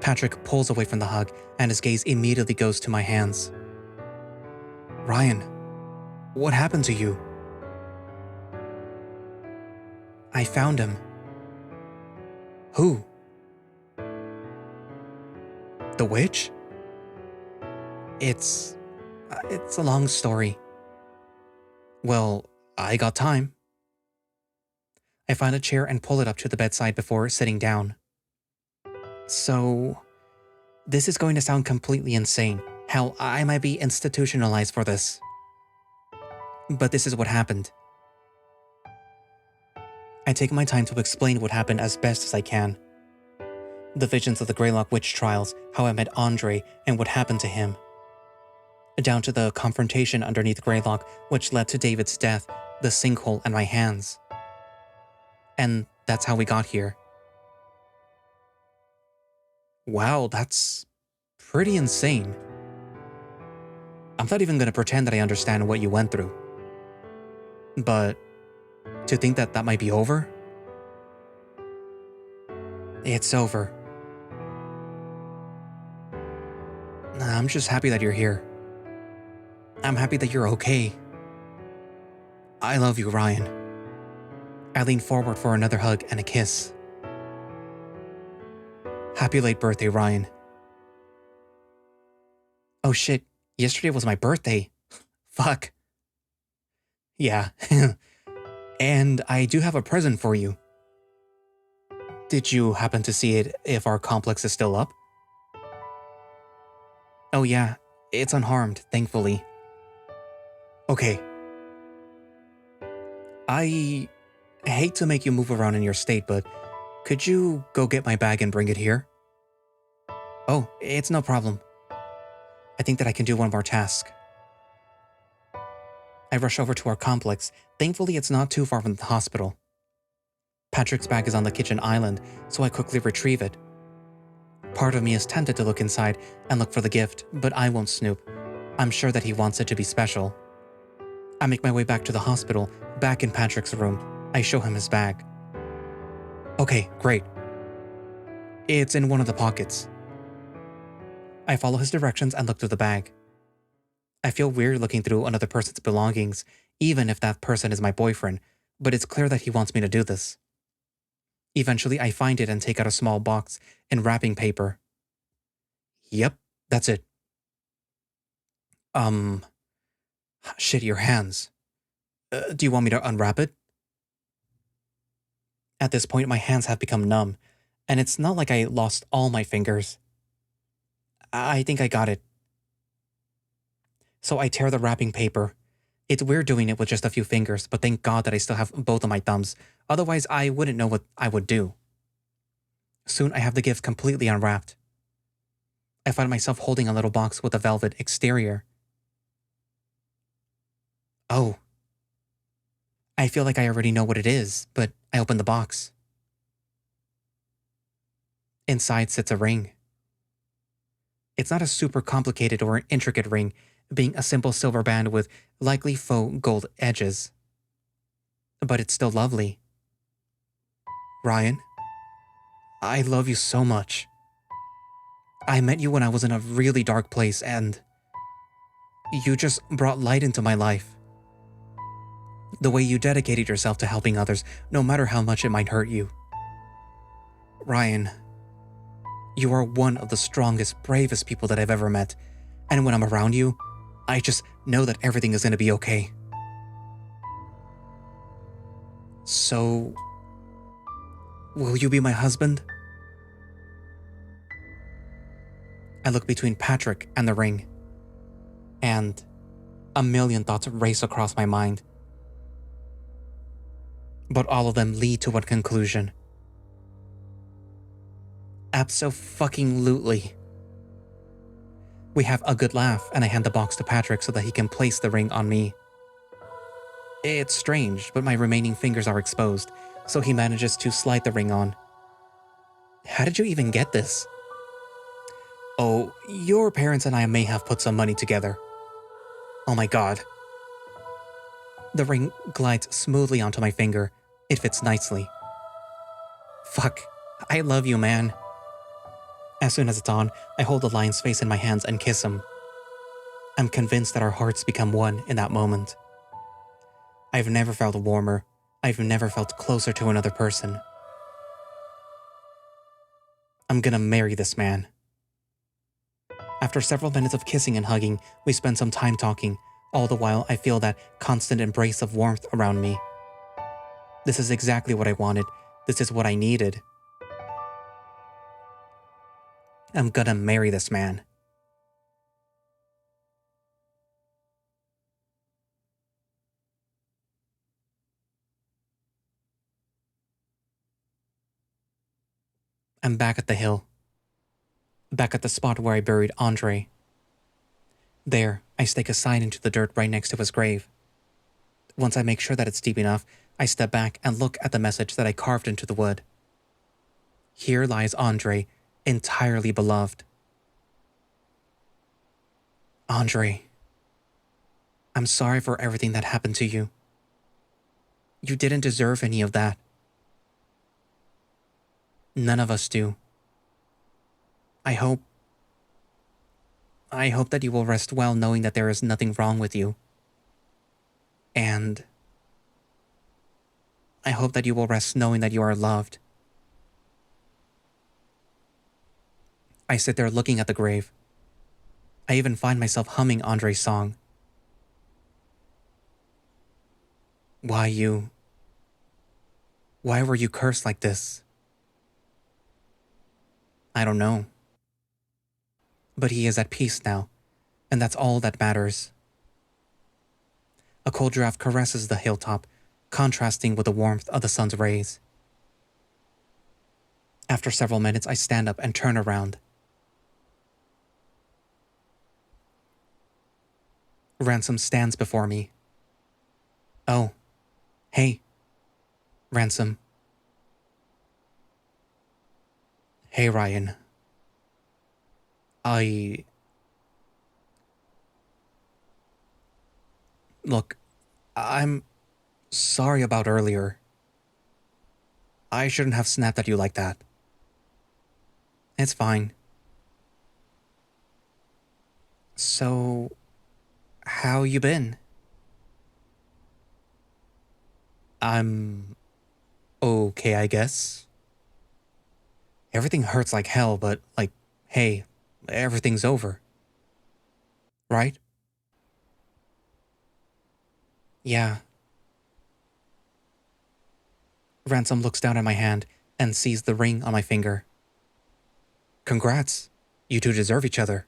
Patrick pulls away from the hug, and his gaze immediately goes to my hands. Ryan, what happened to you? I found him. Who? The witch? It's a long story. Well, I got time. I find a chair and pull it up to the bedside before sitting down. So, this is going to sound completely insane. Hell, I might be institutionalized for this. But this is what happened. I take my time to explain what happened as best as I can. The visions of the Greylock witch trials, how I met Andre, and what happened to him. Down to the confrontation underneath Greylock, which led to David's death, the sinkhole, and my hands. And that's how we got here. Wow, that's pretty insane. I'm not even gonna pretend that I understand what you went through. But to think that that might be over? It's over. I'm just happy that you're here. I'm happy that you're okay. I love you, Ryan. I lean forward for another hug and a kiss. Happy late birthday, Ryan. Oh shit, yesterday was my birthday. Fuck. Yeah. And I do have a present for you. Did you happen to see it if our complex is still up? Oh yeah, it's unharmed, thankfully. Okay. I hate to make you move around in your state, but could you go get my bag and bring it here? Oh, it's no problem. I think that I can do one more task. I rush over to our complex. Thankfully, it's not too far from the hospital. Patrick's bag is on the kitchen island, so I quickly retrieve it. Part of me is tempted to look inside and look for the gift, but I won't snoop. I'm sure that he wants it to be special. I make my way back to the hospital, back in Patrick's room. I show him his bag. Okay, great. It's in one of the pockets. I follow his directions and look through the bag. I feel weird looking through another person's belongings, even if that person is my boyfriend, but it's clear that he wants me to do this. Eventually, I find it and take out a small box in wrapping paper. Yep, that's it. Shit, your hands. Do you want me to unwrap it? At this point, my hands have become numb, and it's not like I lost all my fingers. I think I got it. So I tear the wrapping paper. It's weird doing it with just a few fingers, but thank God that I still have both of my thumbs. Otherwise, I wouldn't know what I would do. Soon, I have the gift completely unwrapped. I find myself holding a little box with a velvet exterior. Oh. I feel like I already know what it is, but I open the box. Inside sits a ring. It's not a super complicated or intricate ring, being a simple silver band with likely faux gold edges. But it's still lovely. Ryan, I love you so much. I met you when I was in a really dark place, and you just brought light into my life. The way you dedicated yourself to helping others, no matter how much it might hurt you. Ryan, you are one of the strongest, bravest people that I've ever met, and when I'm around you, I just know that everything is going to be okay. So, will you be my husband? I look between Patrick and the ring, and a million thoughts race across my mind. But all of them lead to one conclusion. Abso-fucking-lutely. We have a good laugh, and I hand the box to Patrick so that he can place the ring on me. It's strange, but my remaining fingers are exposed, so he manages to slide the ring on. How did you even get this? Oh, your parents and I may have put some money together. Oh my god. The ring glides smoothly onto my finger. It fits nicely. Fuck, I love you, man. As soon as it's on, I hold the lion's face in my hands and kiss him. I'm convinced that our hearts become one in that moment. I've never felt warmer. I've never felt closer to another person. I'm gonna marry this man. After several minutes of kissing and hugging, we spend some time talking. All the while, I feel that constant embrace of warmth around me. This is exactly what I wanted. This is what I needed. I'm gonna marry this man. I'm back at the hill. Back at the spot where I buried Andre. There, I stake a sign into the dirt right next to his grave. Once I make sure that it's deep enough, I step back and look at the message that I carved into the wood. Here lies Andre, entirely beloved. Andre, I'm sorry for everything that happened to you. You didn't deserve any of that. None of us do. I hope that you will rest well knowing that there is nothing wrong with you. And I hope that you will rest knowing that you are loved. I sit there looking at the grave. I even find myself humming Andre's song. Why were you cursed like this? I don't know. But he is at peace now, and that's all that matters. A cold draft caresses the hilltop, contrasting with the warmth of the sun's rays. After several minutes, I stand up and turn around. Ransom stands before me. Oh, hey, Ransom. Hey, Ryan. Look, I'm sorry about earlier. I shouldn't have snapped at you like that. It's fine. So, how you been? I'm okay, I guess. Everything hurts like hell, but, hey, everything's over. Right? Yeah. Ransom looks down at my hand and sees the ring on my finger. Congrats. You two deserve each other.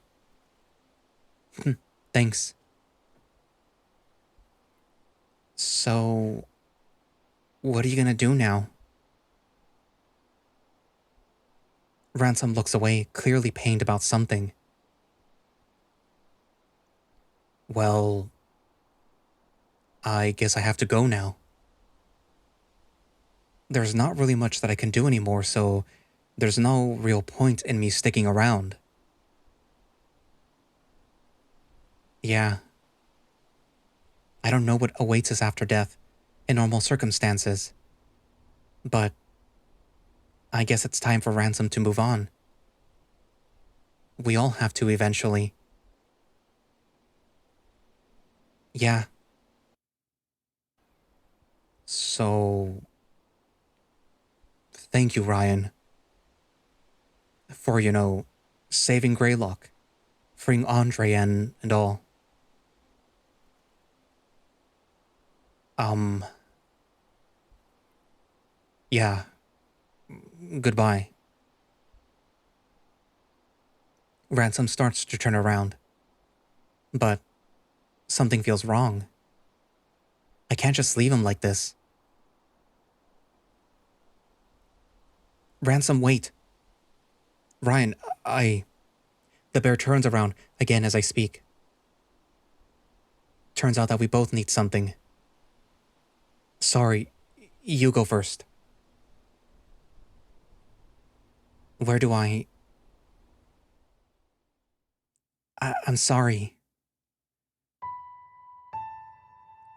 Thanks. So, what are you gonna do now? Ransom looks away, clearly pained about something. Well, I guess I have to go now. There's not really much that I can do anymore, so there's no real point in me sticking around. Yeah. I don't know what awaits us after death, in normal circumstances. But I guess it's time for Ransom to move on. We all have to eventually. Yeah. So, thank you, Ryan, for, saving Greylock, freeing Andre and all. Yeah. Goodbye. Ransom starts to turn around. But something feels wrong. I can't just leave him like this. Ransom, wait. Ryan, The bear turns around again as I speak. Turns out that we both need something. Sorry, you go first. Where do I'm sorry.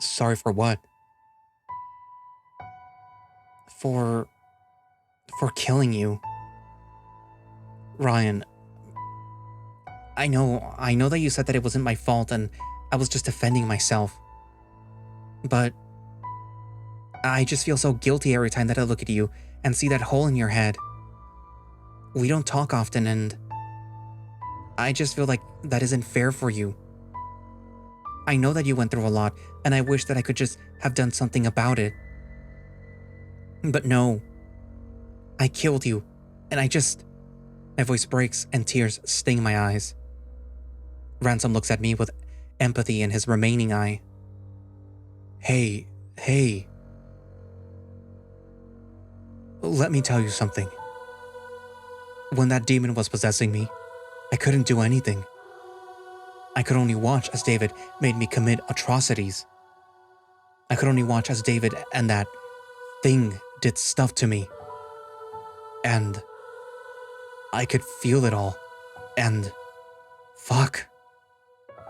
Sorry for what? For killing you. Ryan, I know that you said that it wasn't my fault and I was just defending myself. But I just feel so guilty every time that I look at you and see that hole in your head. We don't talk often and I just feel like that isn't fair for you. I know that you went through a lot and I wish that I could just have done something about it. But no, I killed you and my voice breaks and tears sting my eyes. Ransom looks at me with empathy in his remaining eye. Hey. Let me tell you something. When that demon was possessing me, I couldn't do anything. I could only watch as David made me commit atrocities. I could only watch as David and that thing did stuff to me. And I could feel it all. And fuck.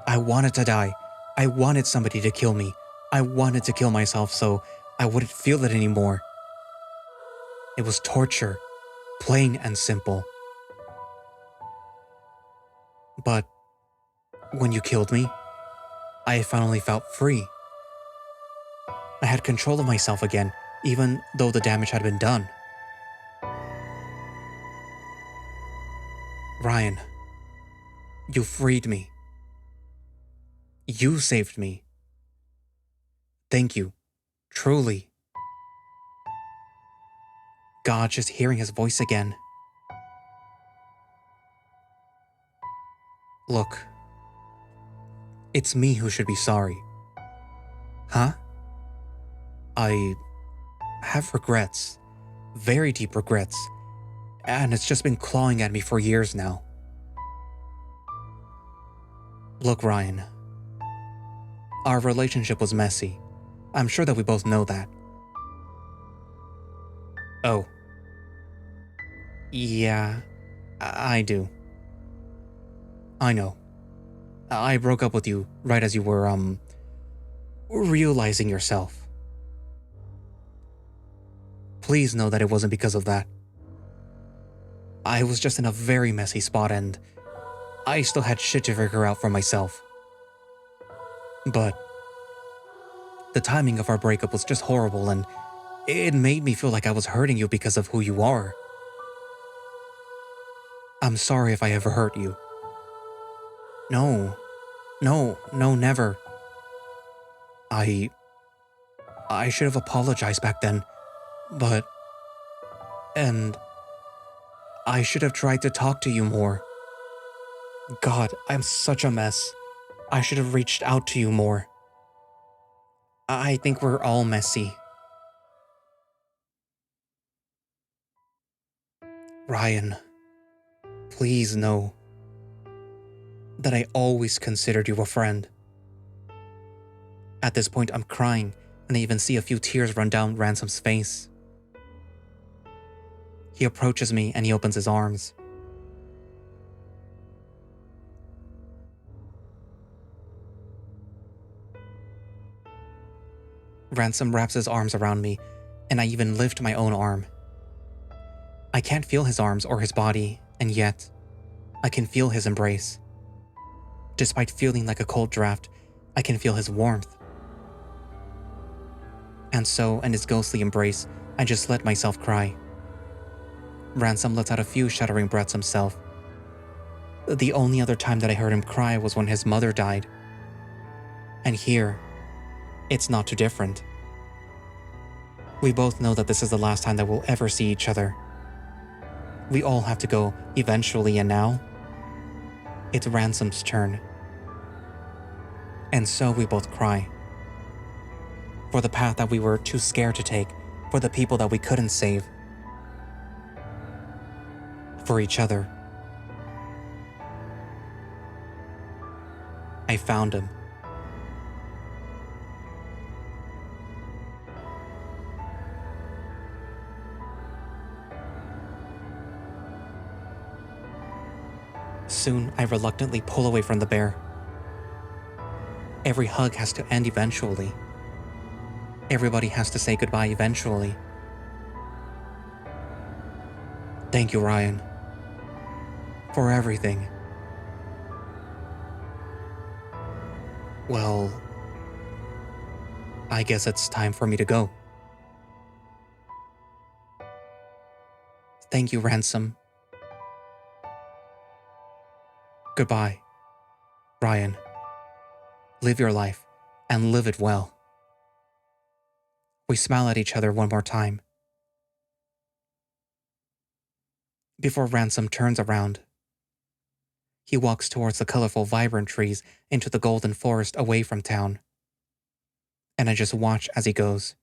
I wanted to die. I wanted somebody to kill me. I wanted to kill myself so I wouldn't feel it anymore. It was torture, plain and simple. But when you killed me, I finally felt free. I had control of myself again, even though the damage had been done. Ryan, you freed me. You saved me. Thank you, truly. God, just hearing his voice again. Look, it's me who should be sorry. Huh? I have regrets, very deep regrets, and it's just been clawing at me for years now. Look, Ryan, our relationship was messy. I'm sure that we both know that. Oh. Yeah, I do. I know. I broke up with you right as you were, realizing yourself. Please know that it wasn't because of that. I was just in a very messy spot and I still had shit to figure out for myself. But the timing of our breakup was just horrible and it made me feel like I was hurting you because of who you are. I'm sorry if I ever hurt you. No, never. I should have apologized back then, and I should have tried to talk to you more. God, I'm such a mess. I should have reached out to you more. I think we're all messy. Ryan, please know that I always considered you a friend. At this point, I'm crying, and I even see a few tears run down Ransom's face. He approaches me and he opens his arms. Ransom wraps his arms around me, and I even lift my own arm. I can't feel his arms or his body, and yet, I can feel his embrace. Despite feeling like a cold draft, I can feel his warmth. And so, in his ghostly embrace, I just let myself cry. Ransom lets out a few shuddering breaths himself. The only other time that I heard him cry was when his mother died. And here, it's not too different. We both know that this is the last time that we'll ever see each other. We all have to go eventually, and now, it's Ransom's turn. And so we both cry. For the path that we were too scared to take, for the people that we couldn't save. For each other. I found him. Soon, I reluctantly pull away from the bear. Every hug has to end eventually. Everybody has to say goodbye eventually. Thank you, Ryan. For everything. Well, I guess it's time for me to go. Thank you, Ransom. Goodbye, Ryan. Live your life, and live it well. We smile at each other one more time. Before Ransom turns around, he walks towards the colorful, vibrant trees into the golden forest away from town. And I just watch as he goes.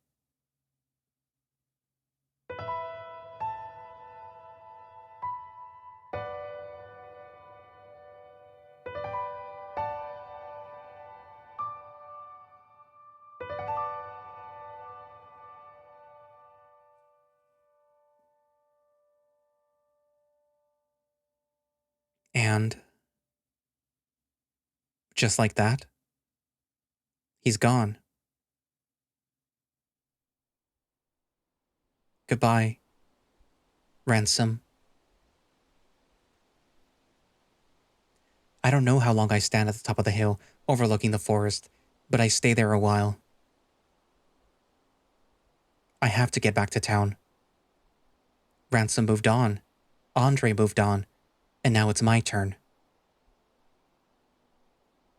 And just like that, he's gone. Goodbye, Ransom. I don't know how long I stand at the top of the hill, overlooking the forest, but I stay there a while. I have to get back to town. Ransom moved on. Andre moved on. And now it's my turn.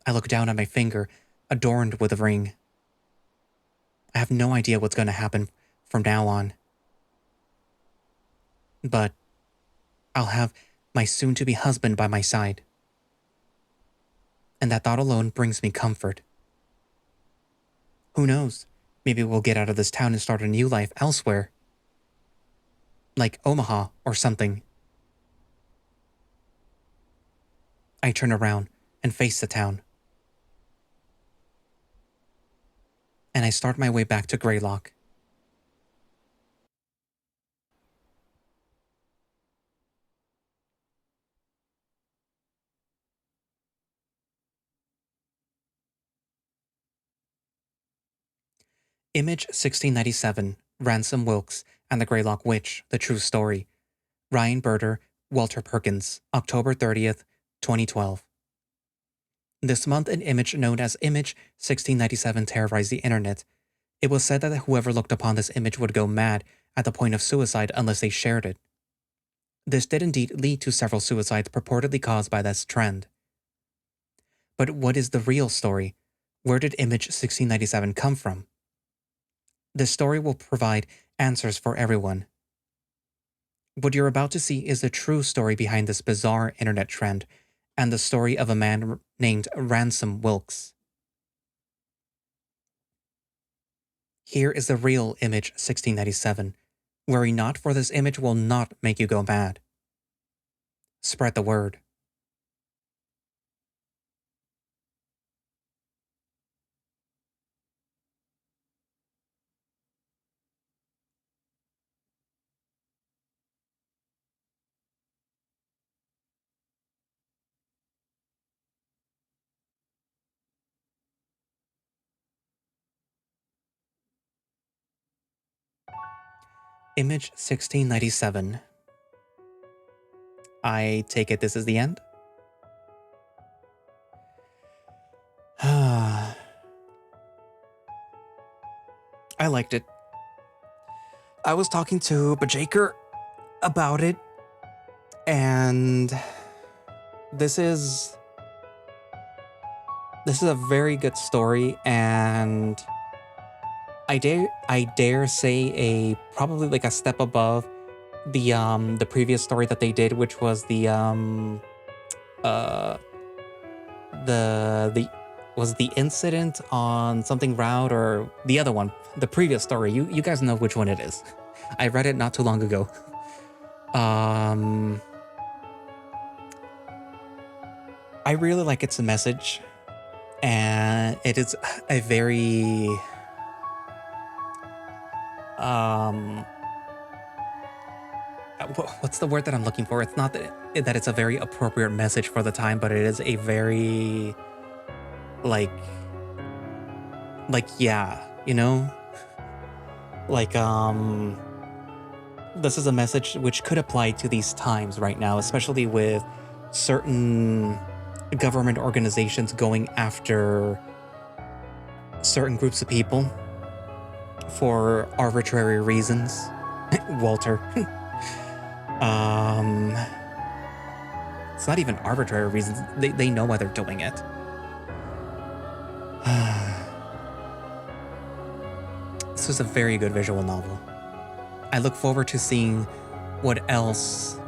I look down at my finger, adorned with a ring. I have no idea what's going to happen from now on. But I'll have my soon-to-be husband by my side. And that thought alone brings me comfort. Who knows? Maybe we'll get out of this town and start a new life elsewhere. Like Omaha or something. I turn around and face the town. And I start my way back to Greylock. Image 1697, Ransom Wilkes and the Greylock Witch, The True Story. Ryan Berter, Walter Perkins, October 30th, 2012. This month, an image known as Image 1697 terrorized the internet. It was said that whoever looked upon this image would go mad at the point of suicide unless they shared it. This did indeed lead to several suicides purportedly caused by this trend. But what is the real story? Where did Image 1697 come from? This story will provide answers for everyone. What you're about to see is the true story behind this bizarre internet trend and the story of a man named Ransom Wilkes. Here is the real Image 1697. Worry not, for this image will not make you go mad. Spread the word. Image 1697. I take it this is the end? I liked it. I was talking to Bajaker about it, and this is a very good story, and I dare say probably like a step above the previous story that they did, which was the incident on something route, or the other one, the previous story. You guys know which one it is. I read it not too long ago. I really like its message, and it is a very what's the word that I'm looking for? It's not that it's a very appropriate message for the time, but it is a very yeah, you know? This is a message which could apply to these times right now, especially with certain government organizations going after certain groups of people for arbitrary reasons. Walter. It's not even arbitrary reasons. They know why they're doing it. This was a very good visual novel. I look forward to seeing what else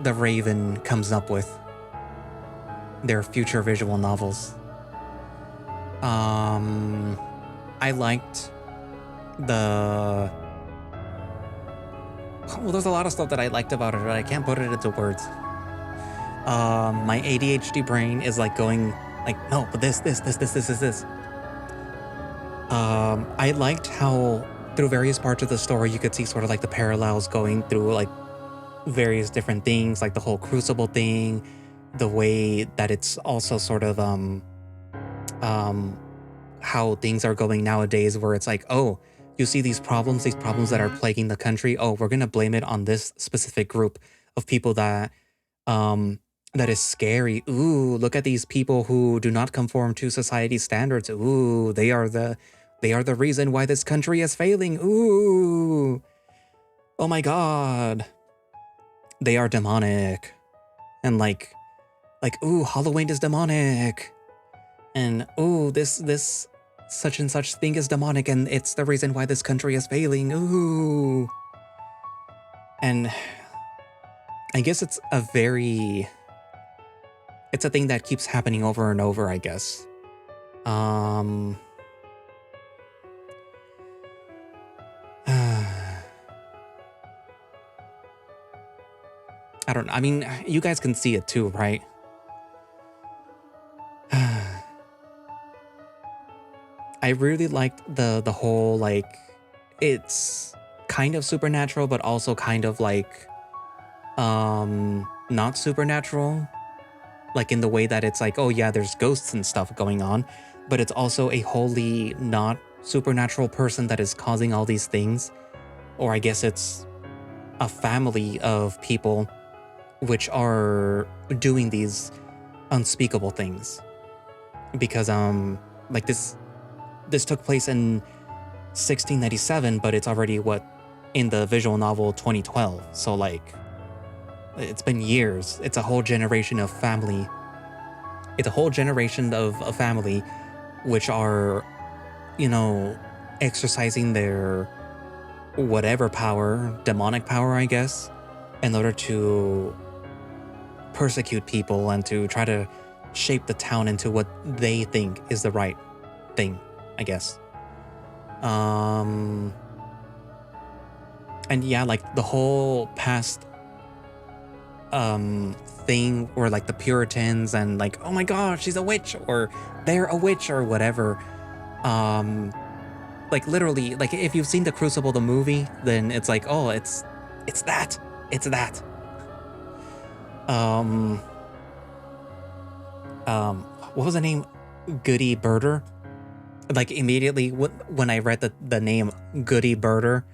the Raven comes up with. Their future visual novels. I liked the... Well, there's a lot of stuff that I liked about it, but I can't put it into words. My ADHD brain is like going, like, no, but this. I liked how through various parts of the story you could see sort of like the parallels going through like various different things, like the whole Crucible thing, the way that it's also sort of how things are going nowadays, where it's like, oh, you see these problems that are plaguing the country. Oh, we're gonna blame it on this specific group of people that is scary. Ooh, look at these people who do not conform to society's standards. Ooh, they are the reason why this country is failing. Ooh, oh my god, they are demonic, and like, ooh, Halloween is demonic, and ooh, this such and such thing is demonic, and it's the reason why this country is failing. Ooh, and I guess it's a thing that keeps happening over and over, I guess. I don't know. I mean, you guys can see it too, right? I really liked the whole, like, it's kind of supernatural, but also kind of like, not supernatural. Like in the way that it's like, oh yeah, there's ghosts and stuff going on, but it's also a wholly not supernatural person that is causing all these things. Or I guess it's a family of people which are doing these unspeakable things. Because, like this took place in 1697, but it's already, in the visual novel 2012. So like, it's been years. It's a whole generation of family. It's a whole generation of a family which are, exercising their whatever power, demonic power, I guess, in order to persecute people and to try to shape the town into what they think is the right thing, I guess. And yeah, like the whole past thing where like the Puritans and like, oh my gosh, she's a witch, or they're a witch, or whatever. Like literally, like if you've seen the Crucible the movie, then it's like, oh, it's that. What was the name? Goody Birder. Like immediately when I read the name Goody Birder,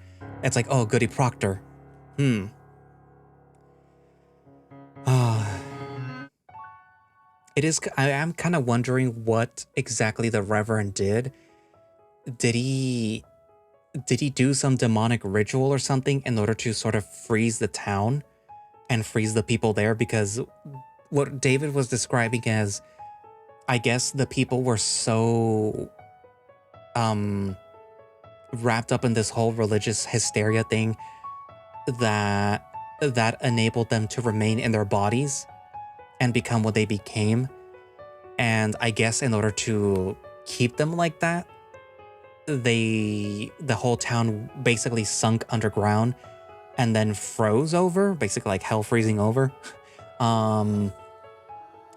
it's like, oh, Goody Proctor. It is. I am kind of wondering what exactly the Reverend did. Did he do some demonic ritual or something in order to sort of freeze the town and freeze the people there? Because what David was describing as, I guess the people were so wrapped up in this whole religious hysteria thing that enabled them to remain in their bodies and become what they became. And I guess in order to keep them like that, the whole town basically sunk underground and then froze over, basically like hell freezing over,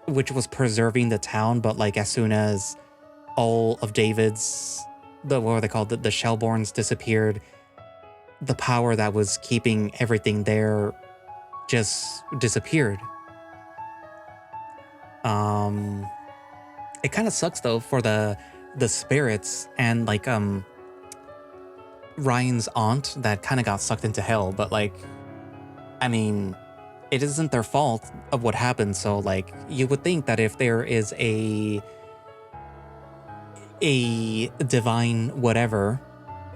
which was preserving the town. But like as soon as all of David's, what were they called, the Shellborns disappeared, the power that was keeping everything there just disappeared. It kind of sucks though for the spirits and like Ryan's aunt that kind of got sucked into hell, but like, I mean, it isn't their fault of what happened. So like, you would think that if there is a divine whatever,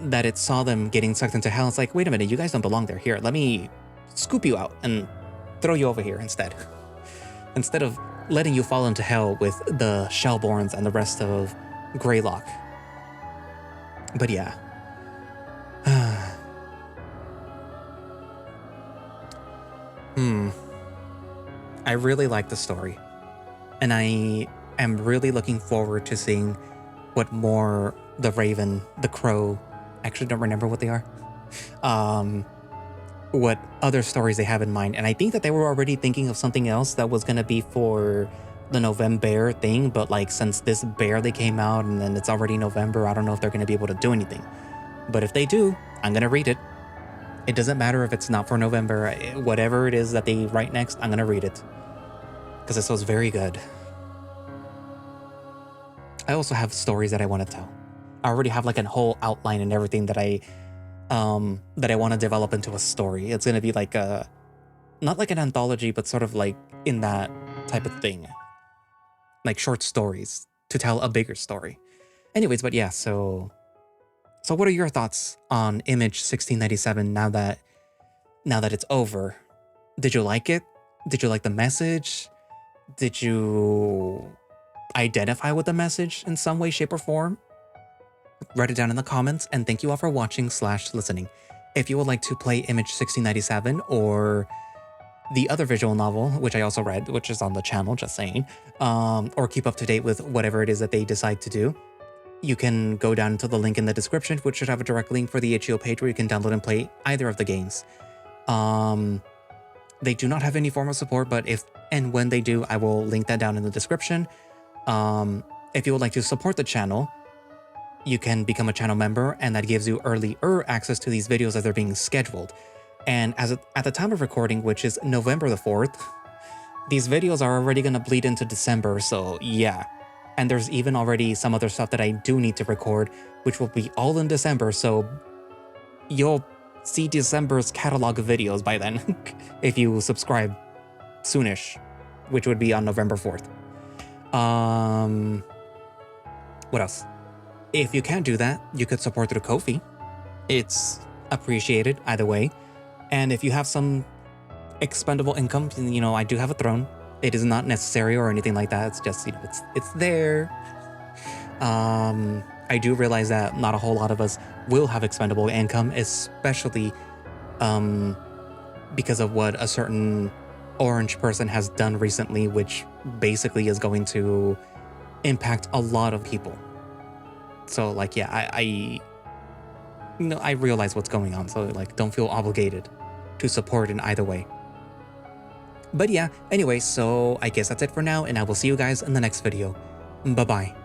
that it saw them getting sucked into hell. It's like, wait a minute, you guys don't belong there. Here, let me scoop you out and throw you over here instead. Instead of letting you fall into hell with the Shellborns and the rest of Greylock. But yeah. I really like the story. And I am really looking forward to seeing what more the Raven, the Crow, actually don't remember what they are. What other stories they have in mind. And I think that they were already thinking of something else that was going to be for the November thing, but like since this barely came out and then it's already November, I don't know if they're going to be able to do anything. But if they do, I'm going to read it. It doesn't matter if it's not for November. Whatever it is that they write next, I'm going to read it. Because this was very good. I also have stories that I want to tell. I already have like a whole outline and everything that I want to develop into a story. It's going to be like a, not like an anthology, but sort of like in that type of thing. Like short stories to tell a bigger story. Anyways, but yeah, so what are your thoughts on Image 1697 now that it's over? Did you like it? Did you like the message? Did you identify with the message in some way, shape, or form? Write it down in the comments, and thank you all for watching / listening. If you would like to play Image 1697 or the other visual novel, which I also read, which is on the channel, just saying, or keep up to date with whatever it is that they decide to do, you can go down to the link in the description, which should have a direct link for the itch.io page where you can download and play either of the games. They do not have any form of support, but if and when they do, I will link that down in the description. If you would like to support the channel, you can become a channel member, and that gives you earlier access to these videos as they're being scheduled. And at the time of recording, which is November the 4th, these videos are already going to bleed into December, so yeah. And there's even already some other stuff that I do need to record, which will be all in December, so you'll see December's catalog of videos by then, if you subscribe soonish, which would be on November 4th. What else? If you can't do that, you could support through Ko-fi. It's appreciated either way. And if you have some expendable income, you know, I do have a throne. It is not necessary or anything like that. It's just, you know, it's there. I do realize that not a whole lot of us will have expendable income, especially because of what a certain orange person has done recently, which basically is going to impact a lot of people. So like, yeah, I realize what's going on. So like, don't feel obligated to support in either way. But yeah, anyway, so I guess that's it for now, and I will see you guys in the next video. Bye-bye.